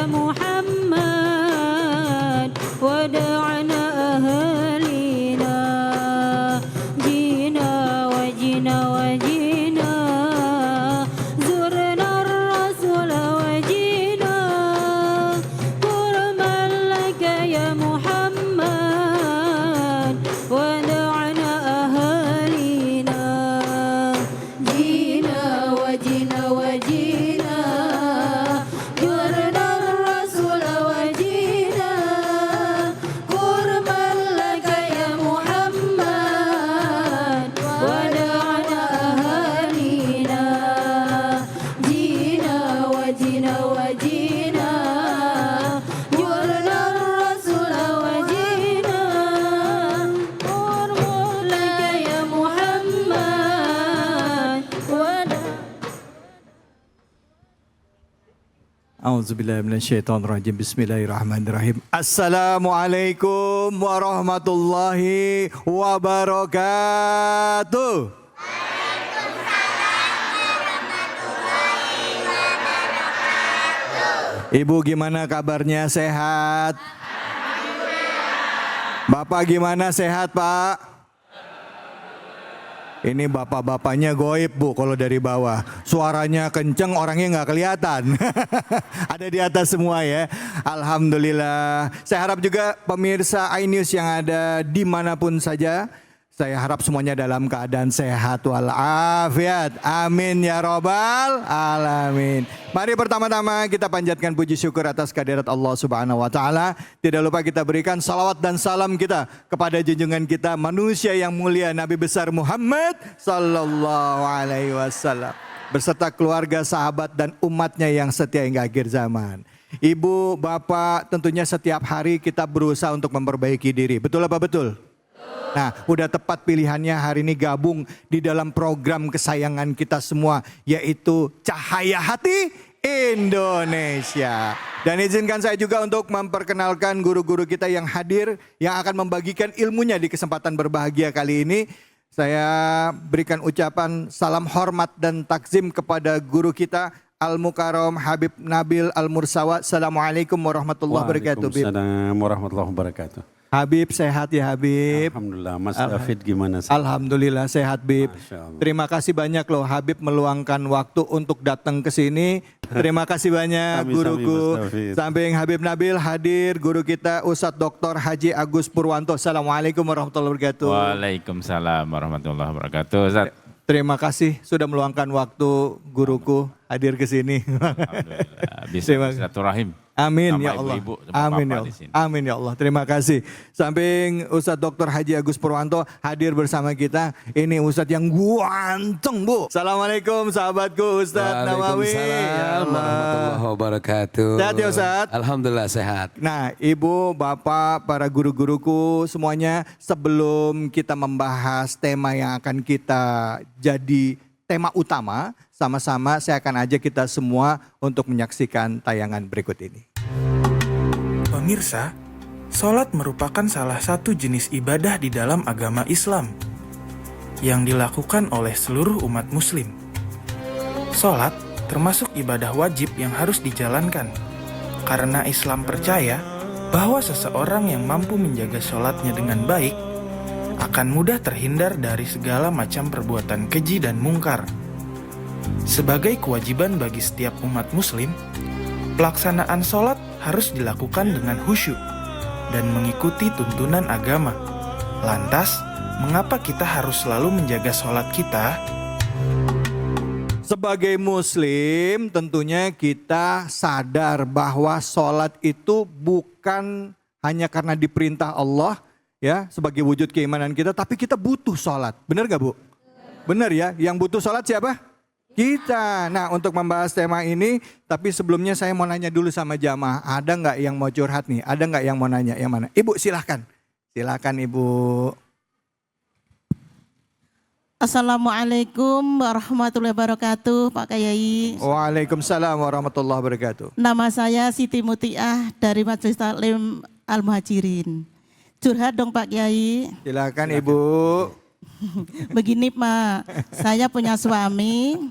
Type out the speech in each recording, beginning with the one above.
محمد ودعنا أهالينا جينا وجينا وجينا زرنا الرسول وجينا كرما لك يا محمد ودعنا أهالينا جينا وجينا وجينا زرنا الرسول وجينا كرما لك يا محمد ودعنا أهالينا جينا وجينا وجينا زرنا الرسول وجينا كرما لك يا محمد A'udzubillahiminasyaitonirrajim. Bismillahirrahmanirrahim. Assalamualaikum warahmatullahi wabarakatuh. Ibu gimana kabarnya, sehat? Bapak gimana, sehat Pak? Ini bapak-bapaknya goib Bu kalau dari bawah. Suaranya kenceng, orangnya nggak kelihatan. Ada di atas semua ya. Alhamdulillah. Saya harap juga pemirsa iNews yang ada dimanapun saja, saya harap semuanya dalam keadaan sehat walafiat. Amin ya robbal alamin. Mari pertama-tama kita panjatkan puji syukur atas kehadirat Allah Subhanahu wa taala. Tidak lupa kita berikan salawat dan salam kita kepada junjungan kita manusia yang mulia Nabi besar Muhammad sallallahu alaihi wasallam beserta keluarga, sahabat dan umatnya yang setia hingga akhir zaman. Ibu, bapak, tentunya setiap hari kita berusaha untuk memperbaiki diri. Betul apa betul? Nah, udah tepat pilihannya hari ini gabung di dalam program kesayangan kita semua, yaitu Cahaya Hati Indonesia. Dan izinkan saya juga untuk memperkenalkan guru-guru kita yang hadir, yang akan membagikan ilmunya di kesempatan berbahagia kali ini. Saya berikan ucapan salam hormat dan takzim kepada guru kita, Al-Mukarram Habib Nabil Al-Mursawa. Assalamualaikum warahmatullahi wabarakatuh. Waalaikumsalam warahmatullahi wabarakatuh. Habib, sehat ya Habib? Alhamdulillah. Mas David gimana? Alhamdulillah sehat Bib. Masya Allah. Terima kasih banyak loh Habib meluangkan waktu untuk datang ke sini. Terima kasih banyak Sami-sami, guruku. Mas David. Samping Habib Nabil hadir guru kita Ustadz Dr. Haji Agus Purwanto. Assalamualaikum warahmatullahi wabarakatuh. Waalaikumsalam warahmatullahi wabarakatuh. Ustaz. Terima kasih sudah meluangkan waktu guruku hadir ke sini. Alhamdulillah bisa Terima- silaturahim. Amin sama ya Allah. ibu-ibu, sama Amin bapak ya di Allah. sini. Amin ya Allah. Terima kasih. Samping Ustadz Dr. Haji Agus Purwanto hadir bersama kita. Ini Ustadz yang ganteng Bu. Assalamualaikum sahabatku Ustadz Nawawi. Ya Waalaikumsalam Allah. warahmatullahi wabarakatuh. Sehat ya, Ustadz? Alhamdulillah sehat. Nah, Ibu, Bapak, para guru-guruku semuanya, sebelum kita membahas tema yang akan kita jadi tema utama, sama-sama saya akan ajak kita semua untuk menyaksikan tayangan berikut ini. Pemirsa, sholat merupakan salah satu jenis ibadah di dalam agama Islam yang dilakukan oleh seluruh umat muslim. Sholat termasuk ibadah wajib yang harus dijalankan karena Islam percaya bahwa seseorang yang mampu menjaga sholatnya dengan baik akan mudah terhindar dari segala macam perbuatan keji dan mungkar. Sebagai kewajiban bagi setiap umat muslim, pelaksanaan sholat harus dilakukan dengan khusyuk dan mengikuti tuntunan agama. Lantas, mengapa kita harus selalu menjaga sholat kita? Sebagai muslim tentunya kita sadar bahwa sholat itu bukan hanya karena diperintah Allah ya sebagai wujud keimanan kita, tapi kita butuh sholat. Benar gak Bu? Benar ya, yang butuh sholat siapa? Kita. Nah, untuk membahas tema ini, tapi sebelumnya saya mau nanya dulu sama jamaah, ada nggak yang mau curhat nih? Ada nggak yang mau nanya? Yang mana? Ibu silahkan. Silahkan Ibu. Assalamualaikum warahmatullahi wabarakatuh, Pak Kyai. Waalaikumsalam warahmatullahi wabarakatuh. Nama saya Siti Mutiah dari Majelis Taklim Al-Muhajirin. Curhat dong Pak Kyai. Silakan Ibu. Begini Pak, saya punya suami.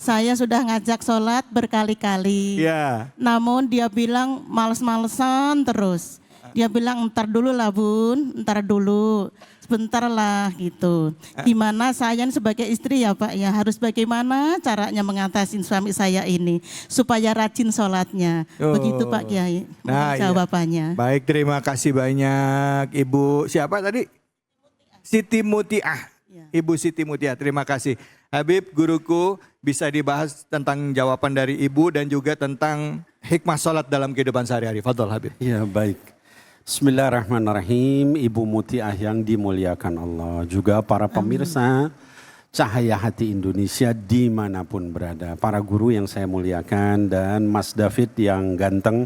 Saya sudah ngajak sholat berkali-kali. Ya. Namun dia bilang males-malesan terus. Dia bilang ntar dulu lah bun, ntar dulu. Sebentar lah gitu. Gimana saya sebagai istri ya Pak ya harus bagaimana caranya mengatasi suami saya ini. Supaya rajin sholatnya. Oh. Begitu Pak Kiai. Nah, iya. Jawabannya. Baik, terima kasih banyak Ibu siapa tadi? Siti Mutiah. Ya. Ibu Siti Mutiah, terima kasih. Habib, guruku, bisa dibahas tentang jawaban dari Ibu dan juga tentang hikmah sholat dalam kehidupan sehari-hari. Fadol Habib. Ya baik. Bismillahirrahmanirrahim. Ibu Mutiah yang dimuliakan Allah. Juga para pemirsa Cahaya Hati Indonesia dimanapun berada. Para guru yang saya muliakan dan Mas David yang ganteng.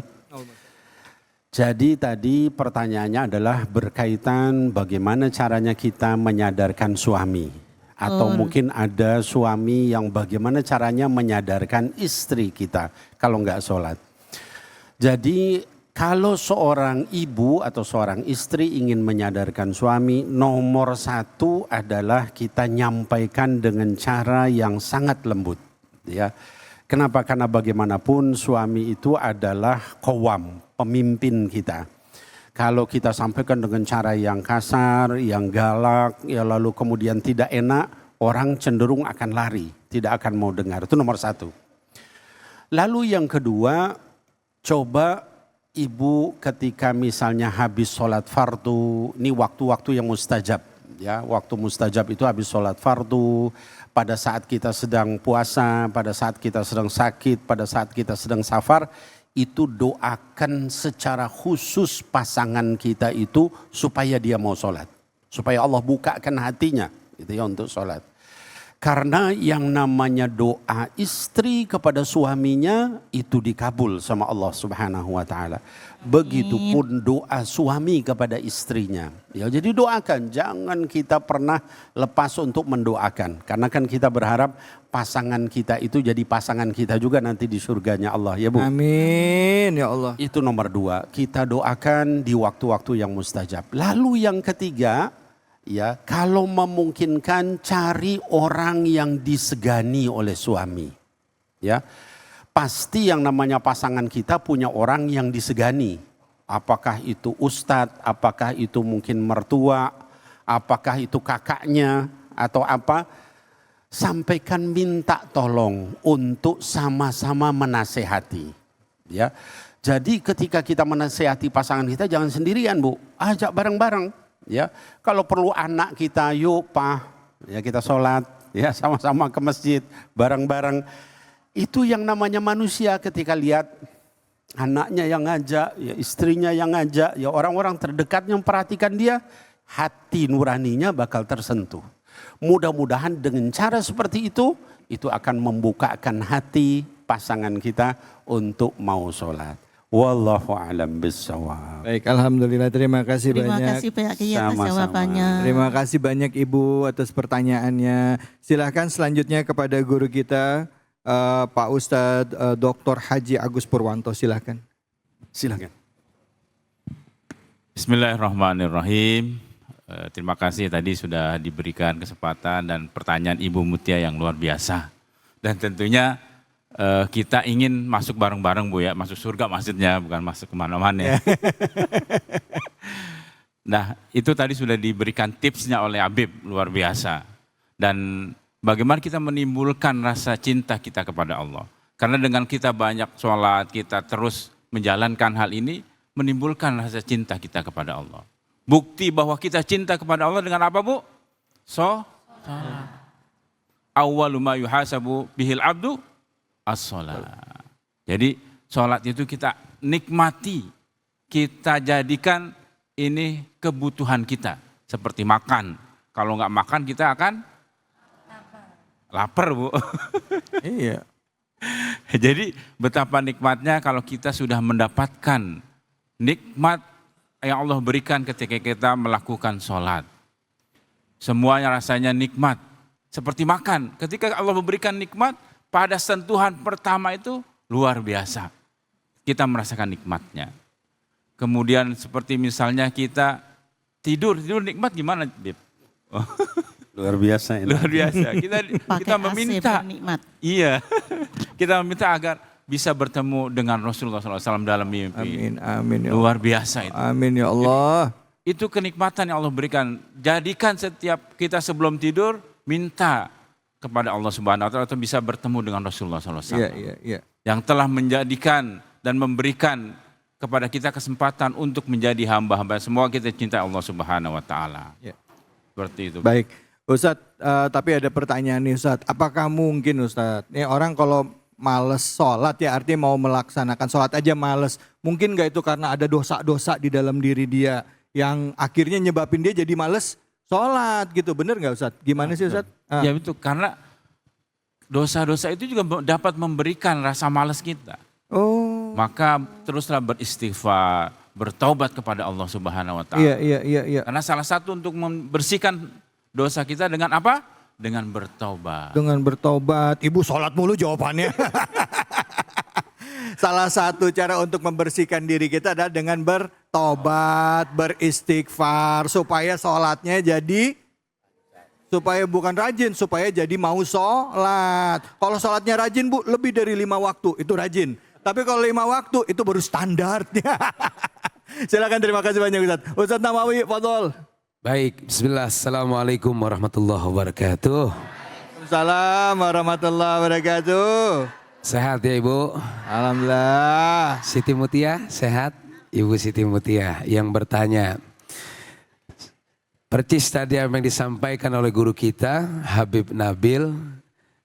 Jadi tadi pertanyaannya adalah berkaitan bagaimana caranya kita menyadarkan suami. Atau mungkin ada suami yang bagaimana caranya menyadarkan istri kita kalau nggak sholat. Jadi kalau seorang ibu atau seorang istri ingin menyadarkan suami, nomor satu adalah kita nyampaikan dengan cara yang sangat lembut. Ya. Kenapa? Karena bagaimanapun suami itu adalah qawwam, pemimpin kita. Kalau kita sampaikan dengan cara yang kasar, yang galak, ya lalu kemudian tidak enak, orang cenderung akan lari, tidak akan mau dengar. Itu nomor satu. Lalu yang kedua, coba ibu ketika misalnya habis sholat fardu, ini waktu-waktu yang mustajab. Ya, waktu mustajab itu habis sholat fardu, pada saat kita sedang puasa, pada saat kita sedang sakit, pada saat kita sedang safar, itu doakan secara khusus pasangan kita itu supaya dia mau sholat. Supaya Allah bukakan hatinya gitu ya untuk sholat. Karena yang namanya doa istri kepada suaminya itu dikabul sama Allah Subhanahu wa taala. Begitupun doa suami kepada istrinya. Ya, jadi doakan, jangan kita pernah lepas untuk mendoakan. Karena kan kita berharap pasangan kita itu jadi pasangan kita juga nanti di surganya Allah ya Bu. Amin ya Allah. Itu nomor dua, kita doakan di waktu-waktu yang mustajab. Lalu yang ketiga, ya, kalau memungkinkan cari orang yang disegani oleh suami. Ya. Pasti yang namanya pasangan kita punya orang yang disegani. Apakah itu ustadz, apakah itu mungkin mertua, apakah itu kakaknya atau apa. Sampaikan minta tolong untuk sama-sama menasehati. Ya. Jadi ketika kita menasehati pasangan kita jangan sendirian Bu, ajak bareng-bareng. Ya, kalau perlu anak kita, yuk Pak, ya kita sholat, ya sama-sama ke masjid, bareng-bareng. Itu yang namanya manusia ketika lihat anaknya yang ngajak, ya istrinya yang ngajak, ya orang-orang terdekat yang perhatikan dia, hati nuraninya bakal tersentuh. Mudah-mudahan dengan cara seperti itu akan membukakan hati pasangan kita untuk mau sholat. Wallahu a'lam bishawab. Baik, alhamdulillah, terima kasih Terima banyak. kasih Pak Kiai atas Sama-sama. jawabannya. Terima kasih banyak Ibu atas pertanyaannya. Silahkan selanjutnya kepada guru kita Pak Ustadz Dr. Haji Agus Purwanto, silahkan. Silakan. Bismillahirrahmanirrahim. Terima kasih tadi sudah diberikan kesempatan dan pertanyaan Ibu Mutia yang luar biasa. Dan tentunya kita ingin masuk bareng-bareng Bu ya, masuk surga maksudnya, bukan masuk kemana-mana ya. Nah itu tadi sudah diberikan tipsnya oleh Habib, luar biasa. Dan bagaimana kita menimbulkan rasa cinta kita kepada Allah. Karena dengan kita banyak sholat, kita terus menjalankan hal ini, menimbulkan rasa cinta kita kepada Allah. Bukti bahwa kita cinta kepada Allah dengan apa Bu? Sholat. Awwalu ma yuhasabu bihil abdu as-sholat. Jadi sholat itu kita nikmati, kita jadikan ini kebutuhan kita. Seperti makan, kalau nggak makan kita akan lapar Bu. Iya. Jadi betapa nikmatnya kalau kita sudah mendapatkan nikmat yang Allah berikan ketika kita melakukan sholat. Semuanya rasanya nikmat. Seperti makan, ketika Allah memberikan nikmat, pada sentuhan pertama itu luar biasa. Kita merasakan nikmatnya. Kemudian seperti misalnya kita tidur nikmat gimana Bib? Luar biasa ini. Luar biasa. Kita Pakai AC meminta. bernikmat. Iya. Kita meminta agar bisa bertemu dengan Rasulullah SAW dalam mimpi. Amin, amin ya Allah. Luar biasa itu. Amin ya Allah. Itu kenikmatan yang Allah berikan. Jadikan setiap kita sebelum tidur minta kepada Allah Subhanahu wa taala atau bisa bertemu dengan Rasulullah SAW. Iya. Yang telah menjadikan dan memberikan kepada kita kesempatan untuk menjadi hamba-hamba. Semua kita cinta Allah Subhanahu wa taala. Ya. Seperti itu. Baik, Ustadz, tapi ada pertanyaan nih Ustadz. Apakah mungkin Ustadz, ini orang kalau males sholat ya artinya mau melaksanakan sholat aja males. Mungkin gak itu karena ada dosa-dosa di dalam diri dia yang akhirnya nyebabin dia jadi males sholat gitu. Bener gak Ustadz? Gimana sih Ustadz? Ya itu karena dosa-dosa itu juga dapat memberikan rasa malas kita. Oh. Maka teruslah beristighfar, bertaubat kepada Allah Subhanahu wa taala. Iya. Karena salah satu untuk membersihkan dosa kita dengan apa? Dengan bertaubat. Dengan bertobat. Ibu sholat mulu jawabannya. Salah satu cara untuk membersihkan diri kita adalah dengan bertobat, beristighfar. Supaya sholatnya jadi, supaya bukan rajin, supaya jadi mau sholat. Kalau sholatnya rajin Bu, lebih dari 5 waktu, itu rajin. Tapi kalau 5 waktu, itu baru standarnya. Silakan, terima kasih banyak Ustadz. Ustadz Namawi, fadhol. Baik, bismillah. Assalamualaikum warahmatullahi wabarakatuh. Assalamualaikum warahmatullahi wabarakatuh. Sehat ya Ibu? Alhamdulillah. Siti Mutia sehat? Ibu Siti Mutia yang bertanya. Percis tadi apa yang disampaikan oleh guru kita, Habib Nabil.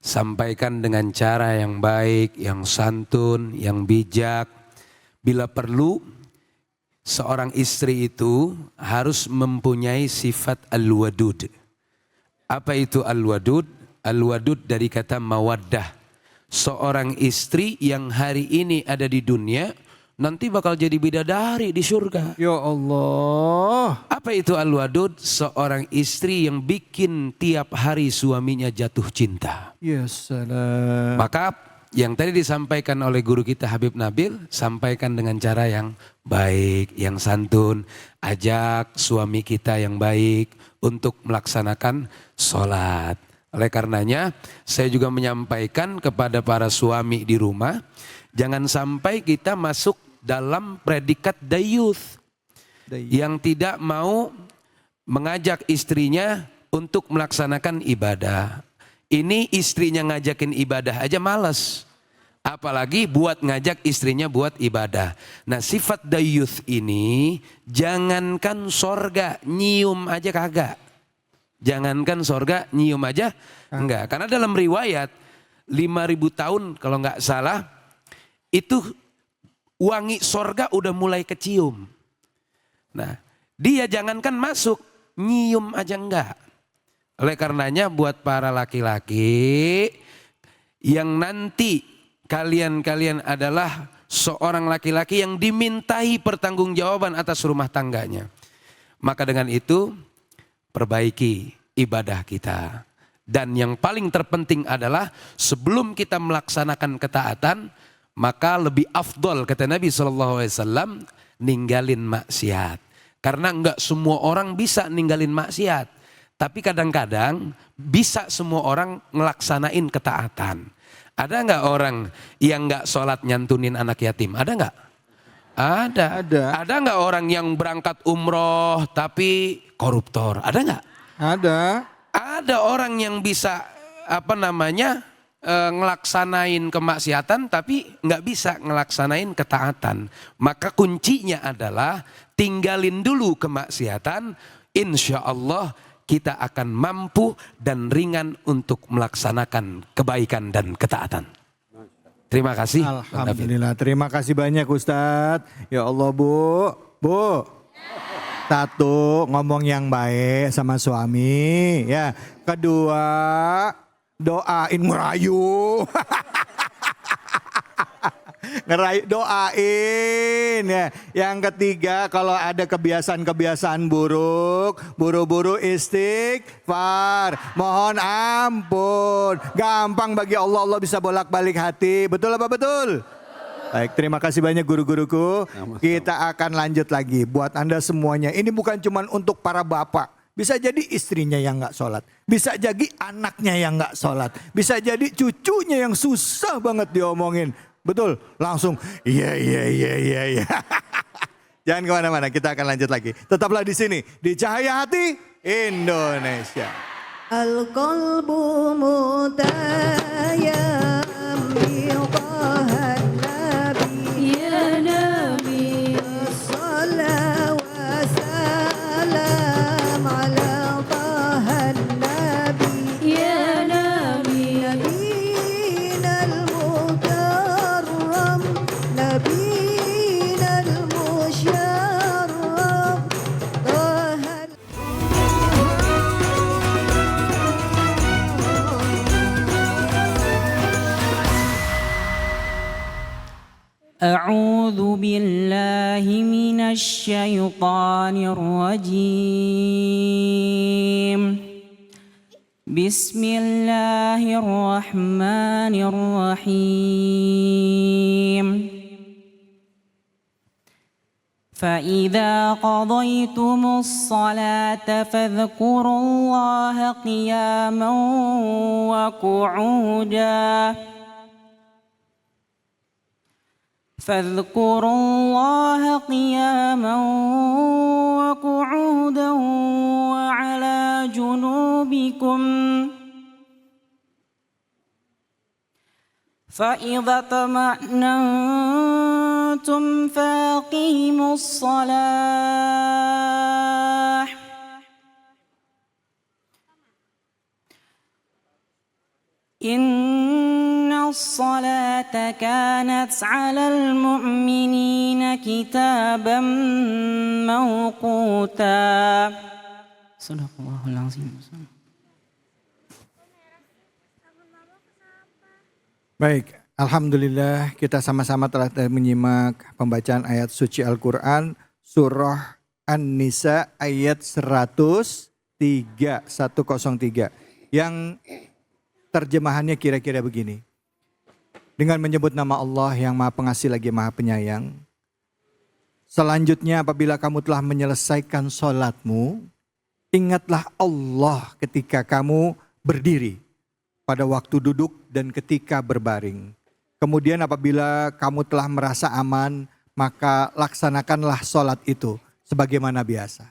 Sampaikan dengan cara yang baik, yang santun, yang bijak. Bila perlu, seorang istri itu harus mempunyai sifat al-wadud. Apa itu al-wadud? Al-wadud dari kata mawaddah. Seorang istri yang hari ini ada di dunia, nanti bakal jadi bidadari di surga. Ya Allah. Apa itu al-wadud? Seorang istri yang bikin tiap hari suaminya jatuh cinta. Ya salam. Maka yang tadi disampaikan oleh guru kita Habib Nabil, sampaikan dengan cara yang baik, yang santun. Ajak suami kita yang baik untuk melaksanakan sholat. Oleh karenanya saya juga menyampaikan kepada para suami di rumah, jangan sampai kita masuk dalam predikat dayuth. Yang tidak mau mengajak istrinya untuk melaksanakan ibadah. Ini istrinya ngajakin ibadah aja males. Apalagi buat ngajak istrinya buat ibadah. Nah sifat dayuth ini jangankan sorga nyium aja kagak. Jangankan sorga nyium aja enggak. Karena dalam riwayat 5.000 tahun kalau enggak salah itu wangi sorga udah mulai kecium. Nah dia jangankan masuk nyium aja enggak. Oleh karenanya buat para laki-laki yang nanti kalian adalah seorang laki-laki yang dimintai pertanggungjawaban atas rumah tangganya. Maka dengan itu perbaiki ibadah kita. Dan yang paling terpenting adalah sebelum kita melaksanakan ketaatan, maka lebih afdol kata Nabi SAW ninggalin maksiat. Karena enggak semua orang bisa ninggalin maksiat. Tapi kadang-kadang bisa semua orang ngelaksanain ketaatan. Ada enggak orang yang enggak sholat nyantunin anak yatim? Ada enggak? Ada. Ada enggak orang yang berangkat umroh tapi koruptor? Ada enggak? Ada. Ada orang yang bisa ngelaksanain kemaksiatan tapi nggak bisa ngelaksanain ketaatan. Maka kuncinya adalah tinggalin dulu kemaksiatan. Insya Allah kita akan mampu dan ringan untuk melaksanakan kebaikan dan ketaatan. Terima kasih. Alhamdulillah. Terima kasih banyak Ustadz. Ya Allah Bu. Satu, ngomong yang baik sama suami. Ya. Kedua, doain ngerayu. Ngerayu, doain ya. Yang ketiga, kalau ada kebiasaan-kebiasaan buruk, buru-buru istighfar, mohon ampun. Gampang bagi Allah, Allah bisa bolak-balik hati. Betul apa betul? Baik, terima kasih banyak guru-guruku. Kita akan lanjut lagi buat Anda semuanya. Ini bukan cuma untuk para bapak Bisa jadi istrinya yang nggak sholat. Bisa jadi anaknya yang nggak sholat. Bisa jadi cucunya yang susah banget diomongin. Betul, langsung iya. Jangan kemana-mana, kita akan lanjut lagi. Tetaplah di sini, di Cahaya Hati Indonesia. Al-qalbu mutayammim tahan nabi ya nabi Salam wa salam ala tahan nabi ya nabi Nabina al-mukarram Nabina al-musharram tahan أعوذ بالله من الشيطان الرجيم بسم الله الرحمن الرحيم فإذا قضيتم الصلاة فاذكروا الله قياما وقعودا فاذكروا الله قياما وقعودا وعلى جنوبكم فإذا اطمأننتم فأقيموا الصلاة إن الصلاة كانت على المؤمنين كتابا موقوتا صدق الله العظيم. Baik, alhamdulillah kita sama-sama telah menyimak pembacaan ayat suci Al-Quran surah An-Nisa ayat 103 yang terjemahannya kira-kira begini. Dengan menyebut nama Allah yang Maha Pengasih lagi Maha Penyayang. Selanjutnya apabila kamu telah menyelesaikan sholatmu, ingatlah Allah ketika kamu berdiri, pada waktu duduk dan ketika berbaring. Kemudian apabila kamu telah merasa aman, maka laksanakanlah sholat itu sebagaimana biasa.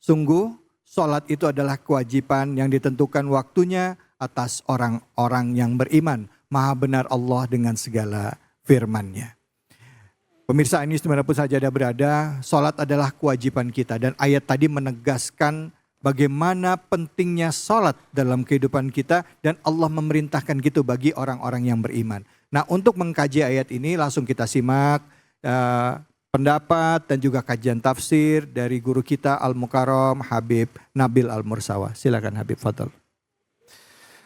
Sungguh sholat itu adalah kewajiban yang ditentukan waktunya atas orang-orang yang beriman. Maha benar Allah dengan segala firman-Nya. Pemirsa ini dimanapun saja Anda berada, sholat adalah kewajiban kita. Dan ayat tadi menegaskan bagaimana pentingnya sholat dalam kehidupan kita. Dan Allah memerintahkan gitu bagi orang-orang yang beriman. Nah, untuk mengkaji ayat ini langsung kita simak pendapat dan juga kajian tafsir dari guru kita Al-Mukarram Habib Nabil Al-Mursawa. Silakan Habib, fadhal.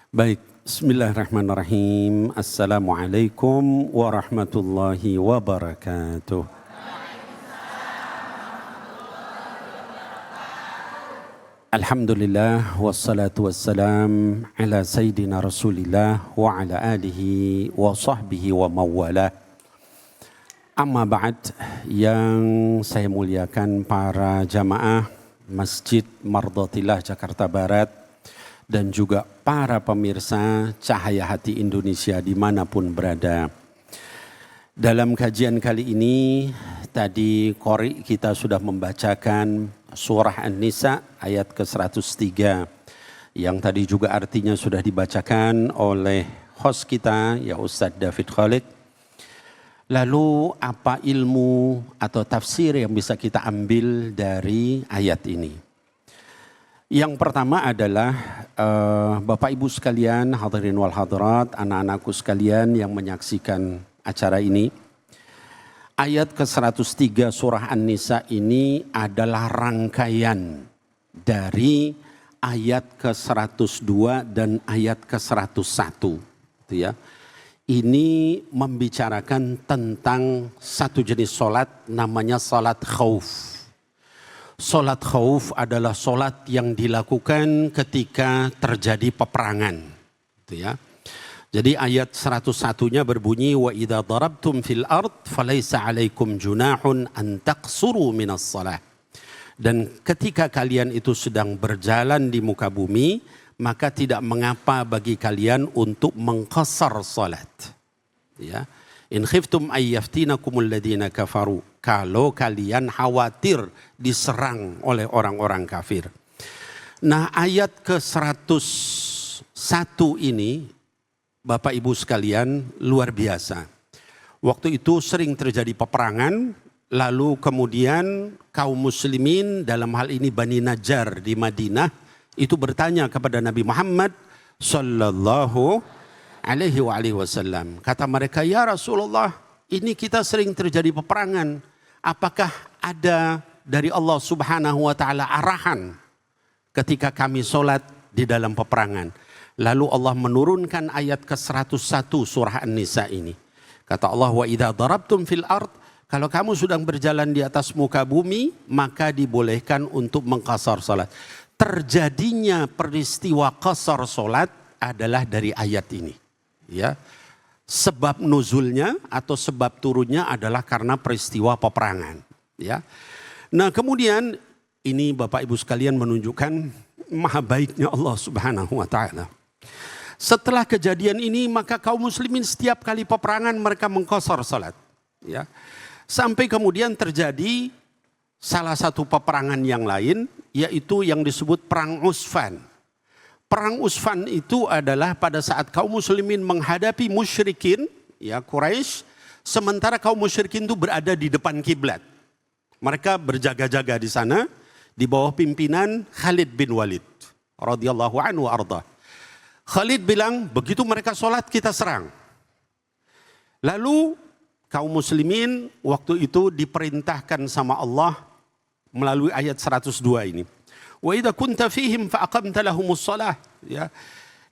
Baik, bismillahirrahmanirrahim. Assalamualaikum warahmatullahi wabarakatuh. Alhamdulillah wassalatu wassalam ala sayyidina Rasulillah wa ala alihi wa sahbihi wa mawalah. Amma ba'd, yang saya muliakan para jamaah Masjid Mardatillah Jakarta Barat dan juga para pemirsa Cahaya Hati Indonesia dimanapun berada. Dalam kajian kali ini, tadi Qori kita sudah membacakan surah An-Nisa ayat ke-103 yang tadi juga artinya sudah dibacakan oleh host kita, ya Ustadz David Khalid. Lalu apa ilmu atau tafsir yang bisa kita ambil dari ayat ini? Yang pertama adalah Bapak Ibu sekalian, hadirin wal hadirat, anak-anakku sekalian yang menyaksikan acara ini. Ayat ke-103 surah An-Nisa ini adalah rangkaian dari ayat ke-102 dan ayat ke-101. Gitu ya. Ini membicarakan tentang satu jenis sholat namanya sholat khauf. Sholat khauf adalah sholat yang dilakukan ketika terjadi peperangan. Gitu ya. Jadi ayat 101-nya berbunyi wa idza darabtum fil ard falaisa alaikum junahun an taqsuru minas shalah. Dan ketika kalian itu sedang berjalan di muka bumi, maka tidak mengapa bagi kalian untuk mengqasar salat. Ya. In khiftum ayyaftinakumul ladina kafaru. Kalau kalian khawatir diserang oleh orang-orang kafir. Nah, ayat ke-101 ini Bapak Ibu sekalian luar biasa. Waktu itu sering terjadi peperangan, lalu kemudian kaum muslimin dalam hal ini Bani Najjar di Madinah itu bertanya kepada Nabi Muhammad sallallahu alaihi wasallam. Kata mereka, "Ya Rasulullah, ini kita sering terjadi peperangan. Apakah ada dari Allah Subhanahu wa taala arahan ketika kami sholat di dalam peperangan?" Lalu Allah menurunkan ayat ke-101 surah An-Nisa ini. Kata Allah, "Wa idza darabtum fil ard", kalau kamu sedang berjalan di atas muka bumi, maka dibolehkan untuk mengqasar salat. Terjadinya peristiwa qasar salat adalah dari ayat ini. Ya. Sebab nuzulnya atau sebab turunnya adalah karena peristiwa peperangan. Ya. Nah, kemudian ini Bapak Ibu sekalian menunjukkan maha baiknya Allah Subhanahu wa taala. Setelah kejadian ini maka kaum muslimin setiap kali peperangan mereka mengqasar salat. Ya. Sampai kemudian terjadi salah satu peperangan yang lain, yaitu yang disebut Perang Usfan. Perang Usfan itu adalah pada saat kaum muslimin menghadapi musyrikin, ya Quraisy, sementara kaum musyrikin itu berada di depan kiblat. Mereka berjaga-jaga di sana di bawah pimpinan Khalid bin Walid radhiyallahu anhu arda. Khalid bilang, begitu mereka sholat kita serang. Lalu kaum muslimin waktu itu diperintahkan sama Allah melalui ayat 102 ini. Wa idza kunta fihim fa aqamta lahumus shalah. Ya.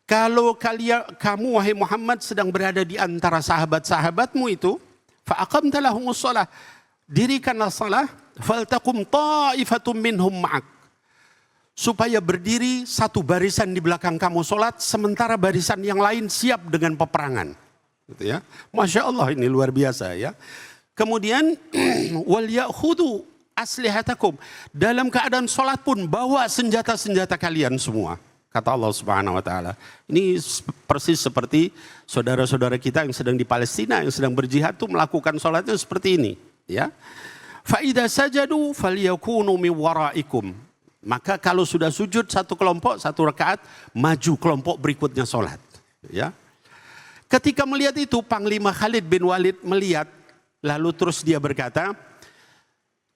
Kalau kamu wahai Muhammad sedang berada di antara sahabat-sahabatmu itu, fa aqamta lahumus shalah. Dirikanlah salah, faltaqum ta'ifatum minhum ma'ak. Supaya berdiri satu barisan di belakang kamu sholat, sementara barisan yang lain siap dengan peperangan. Gitu ya. Masya Allah, ini luar biasa ya. Kemudian wal ya'khudhu aslihatakum, dalam keadaan sholat pun bawa senjata-senjata kalian semua. Kata Allah Subhanahu wa taala. Ini persis seperti saudara-saudara kita yang sedang di Palestina, yang sedang berjihad tuh melakukan sholatnya seperti ini, ya. Fa idza sajadu falyakunu min waraikum. Maka kalau sudah sujud satu kelompok, satu rakaat, maju kelompok berikutnya sholat. Ya. Ketika melihat itu, Panglima Khalid bin Walid melihat, lalu terus dia berkata,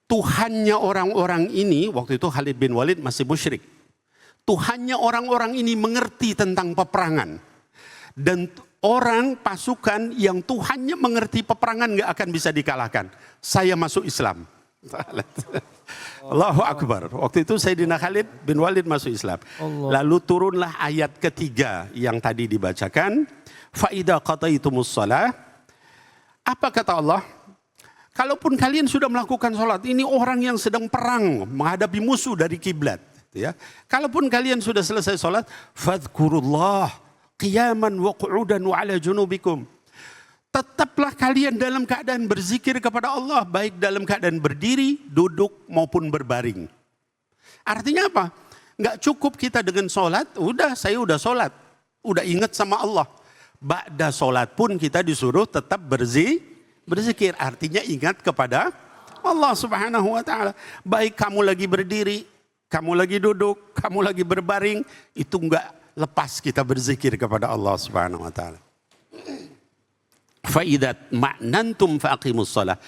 Tuhannya orang-orang ini, waktu itu Khalid bin Walid masih musyrik. Tuhannya orang-orang ini mengerti tentang peperangan. Dan orang pasukan yang Tuhannya mengerti peperangan gak akan bisa dikalahkan. Saya masuk Islam. Allahu Akbar. Waktu itu Sayyidina Khalid bin Walid masuk Islam. Lalu turunlah ayat ketiga yang tadi dibacakan. Fa idza qadaitumus shalah. Apa kata Allah? Kalaupun kalian sudah melakukan sholat, ini orang yang sedang perang menghadapi musuh dari kiblat. Ya. Kalaupun kalian sudah selesai sholat, fadhkurullah qiyaman wa qu'udan wa ala junubikum. Tetaplah kalian dalam keadaan berzikir kepada Allah, baik dalam keadaan berdiri, duduk maupun berbaring. Artinya apa? Nggak cukup kita dengan sholat, saya udah sholat, udah ingat sama Allah. Ba'da sholat pun kita disuruh tetap berzikir. Artinya ingat kepada Allah Subhanahu wa taala. Baik kamu lagi berdiri, kamu lagi duduk, kamu lagi berbaring, itu enggak lepas kita berzikir kepada Allah Subhanahu wa taala. Fa idza ma'nantum faqimus shalah.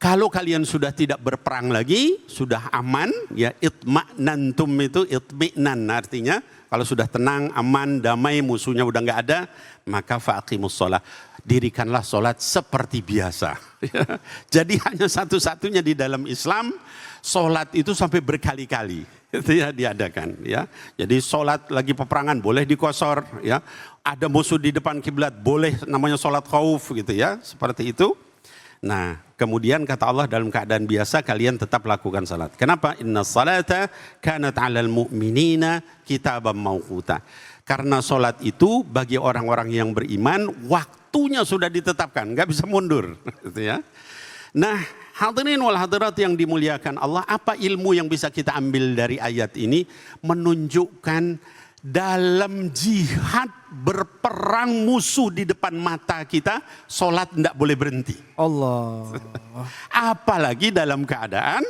Kalau kalian sudah tidak berperang lagi, sudah aman, ya itma'nantum itu itmi'nan artinya kalau sudah tenang, aman, damai, musuhnya udah enggak ada, maka faqimus shalah. Dirikanlah sholat seperti biasa. Jadi hanya satu-satunya di dalam Islam, sholat itu sampai berkali-kali. Itu ya diadakan. Ya. Jadi sholat lagi peperangan boleh dikosor. Ya. Ada musuh di depan kiblat boleh namanya sholat khauf gitu ya. Seperti itu. Nah kemudian kata Allah dalam keadaan biasa kalian tetap lakukan sholat. Kenapa? Inna salata kanat alal mu'minina kitaban mawquta. Karena sholat itu bagi orang-orang yang beriman waktunya sudah ditetapkan, nggak bisa mundur, gitu ya. Nah Hadirin wal hadirat yang dimuliakan Allah, apa ilmu yang bisa kita ambil dari ayat ini? Menunjukkan dalam jihad berperang musuh di depan mata kita, sholat tidak boleh berhenti. Allah. Apalagi dalam keadaan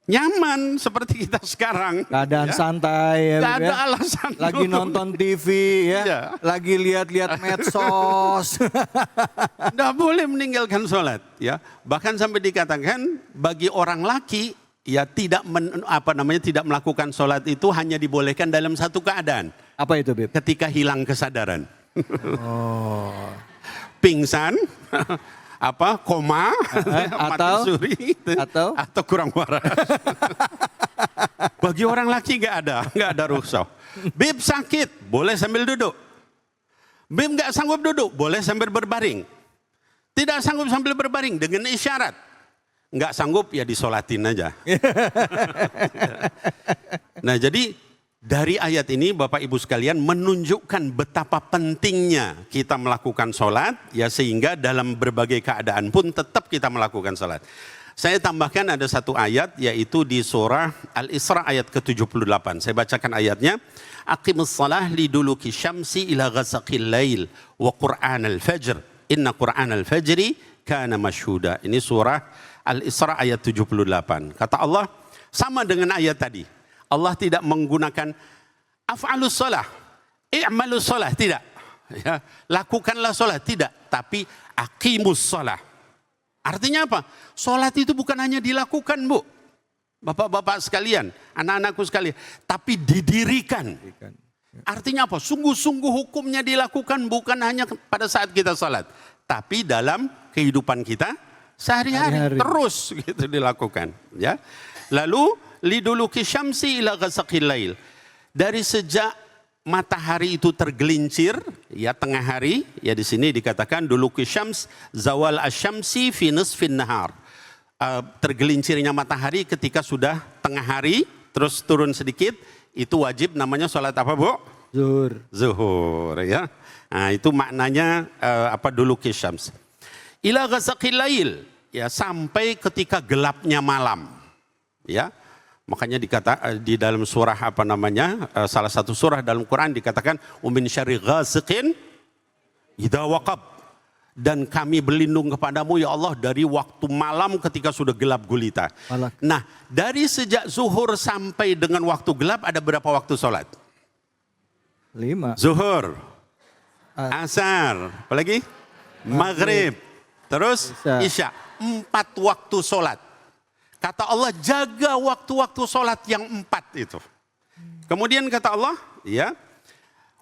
nyaman seperti kita sekarang. Keadaan santai ya, Gak Beb, ada ya. alasan. Lagi nonton TV ya, Iya. lagi lihat-lihat medsos. Tidak boleh meninggalkan sholat. Ya. Bahkan sampai dikatakan bagi orang laki ya tidak tidak melakukan sholat itu hanya dibolehkan dalam satu keadaan. Apa itu, Beb? Ketika hilang kesadaran. Oh. Pingsan, koma, atau- mati suri, atau kurang waras. Bagi orang laki nggak ada rukhsah. Bib sakit, boleh sambil duduk. Bib nggak sanggup duduk, boleh sambil berbaring. Tidak sanggup sambil berbaring dengan isyarat. Nggak sanggup ya disolatin aja. Nah jadi dari ayat ini Bapak Ibu sekalian menunjukkan betapa pentingnya kita melakukan sholat ya sehingga dalam berbagai keadaan pun tetap kita melakukan sholat. Saya tambahkan ada satu ayat yaitu di surah Al-Isra ayat ke-78. Saya bacakan ayatnya. Aqimus salah liduluki syamsi ila ghasaqil lail wa qur'an al-fajr. Inna qur'an al-fajri kana mashhuda. Ini surah Al-Isra ayat 78. Kata Allah sama dengan ayat tadi. Allah tidak menggunakan af'alus salah, i'malus salah, tidak. Ya, lakukanlah salat, tidak. Tapi aqimus salah. Artinya apa? Salat itu bukan hanya dilakukan, Bu. Bapak-bapak sekalian, anak-anakku sekalian. Tapi didirikan. Artinya apa? Sungguh-sungguh hukumnya dilakukan bukan hanya pada saat kita salat. Tapi dalam kehidupan kita sehari-hari. Terus gitu dilakukan. Ya. Lalu liduluki syamsi ila ghasaqil lail. Dari sejak matahari itu tergelincir ya tengah hari ya di sini dikatakan duluki syams zawal asyamsi fi nisfin nahar. Tergelincirnya matahari ketika sudah tengah hari terus turun sedikit itu wajib namanya salat apa, Bu? Zuhur ya. Nah, itu maknanya duluki syams. Ila ghasaqil lail ya sampai ketika gelapnya malam. Ya. Makanya di dalam surah salah satu surah dalam Quran dikatakan umin syarri ghasiqin idza waqab, dan kami berlindung kepadamu ya Allah dari waktu malam ketika sudah gelap gulita. Nah, dari sejak zuhur sampai dengan waktu gelap ada berapa waktu sholat? 5. Zuhur, asar, apalagi maghrib, terus isya. 4 waktu sholat. Kata Allah jaga waktu-waktu sholat yang 4 itu. Kemudian kata Allah, ya,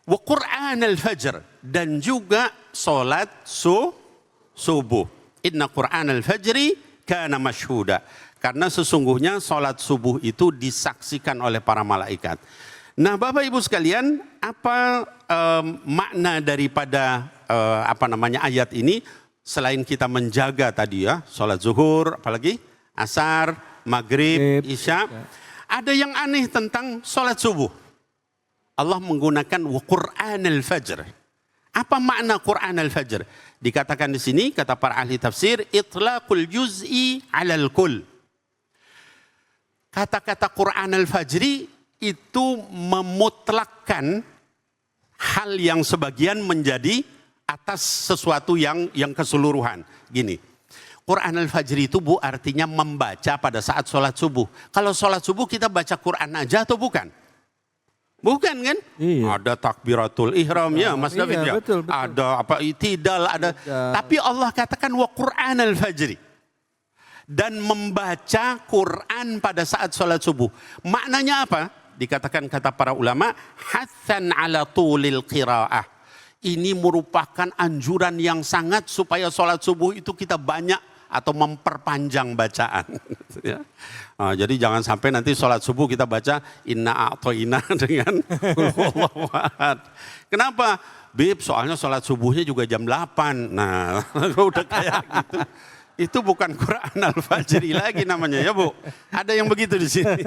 wa Qur'an al-fajr, dan juga sholat subuh. Inna Qur'an al-fajri kana mashhuda. Karena sesungguhnya sholat subuh itu disaksikan oleh para malaikat. Nah, Bapak Ibu sekalian, apa makna daripada ayat ini selain kita menjaga tadi ya, sholat zuhur, apalagi asar, maghrib, isya. Ada yang aneh tentang sholat subuh. Allah menggunakan Qur'an al-fajr. Apa makna Qur'an al-fajr? Dikatakan di sini, kata para ahli tafsir, itlaqul juz'i alal kull. Kata-kata Qur'an al-fajri itu memutlakkan hal yang sebagian menjadi atas sesuatu yang keseluruhan. Gini. Quran al-Fajr itu, Bu, artinya membaca pada saat sholat subuh. Kalau sholat subuh kita baca Quran aja atau bukan? Bukan kan? Iya. Ada takbiratul ihram ya Mas David ya. Betul. Ada itidal, ada. Tapi Allah katakan wa Quran al-Fajr. Dan membaca Quran pada saat sholat subuh. Maknanya apa? Dikatakan kata para ulama, hatsan ala tulil qiraah. Ini merupakan anjuran yang sangat supaya sholat subuh itu kita banyak atau memperpanjang bacaan. Ya. Jadi jangan sampai nanti sholat subuh kita baca inna a'toina dengan qul huwallahu ahad. Kenapa? Bib, soalnya sholat subuhnya juga jam 8. Nah, udah kayak gitu. Itu bukan Quran al-Fajri lagi namanya ya, Bu. Ada yang begitu di sini.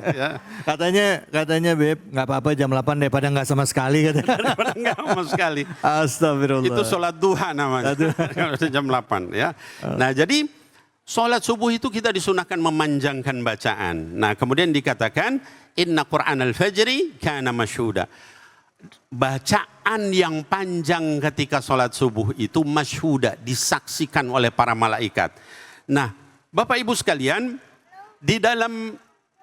Ya. Katanya Beb, nggak apa-apa jam 8 daripada nggak sama sekali. Daripada nggak sama sekali. Astagfirullah. Itu sholat duha namanya. Jam 8 ya. Nah jadi Sholat subuh itu kita disunahkan memanjangkan bacaan. Nah kemudian dikatakan inna Qur'an al-fajri kana masyhuda. Bacaan yang panjang ketika sholat subuh itu masyhuda, disaksikan oleh para malaikat. Nah Bapak Ibu sekalian, di dalam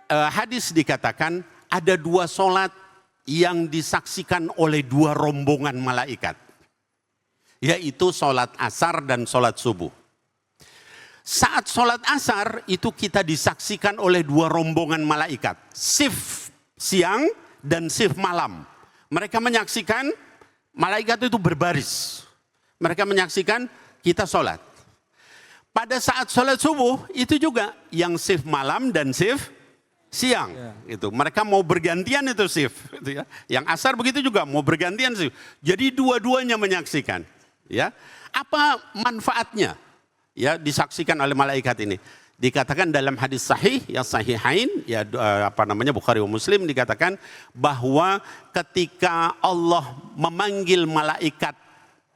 hadis dikatakan ada 2 sholat yang disaksikan oleh 2 rombongan malaikat. Yaitu sholat asar dan sholat subuh. Saat sholat asar itu kita disaksikan oleh 2 rombongan malaikat. Shift siang dan shift malam. Mereka menyaksikan, malaikat itu berbaris. Mereka menyaksikan kita sholat. Pada saat sholat subuh itu juga yang shift malam dan shift siang. Itu mereka mau bergantian itu shift. Itu ya. Yang asar begitu juga mau bergantian shift. Jadi dua-duanya menyaksikan. Ya, apa manfaatnya? Ya, disaksikan oleh malaikat ini. Dikatakan dalam hadis sahih, ya sahihain, ya Bukhari wa Muslim, dikatakan bahwa ketika Allah memanggil malaikat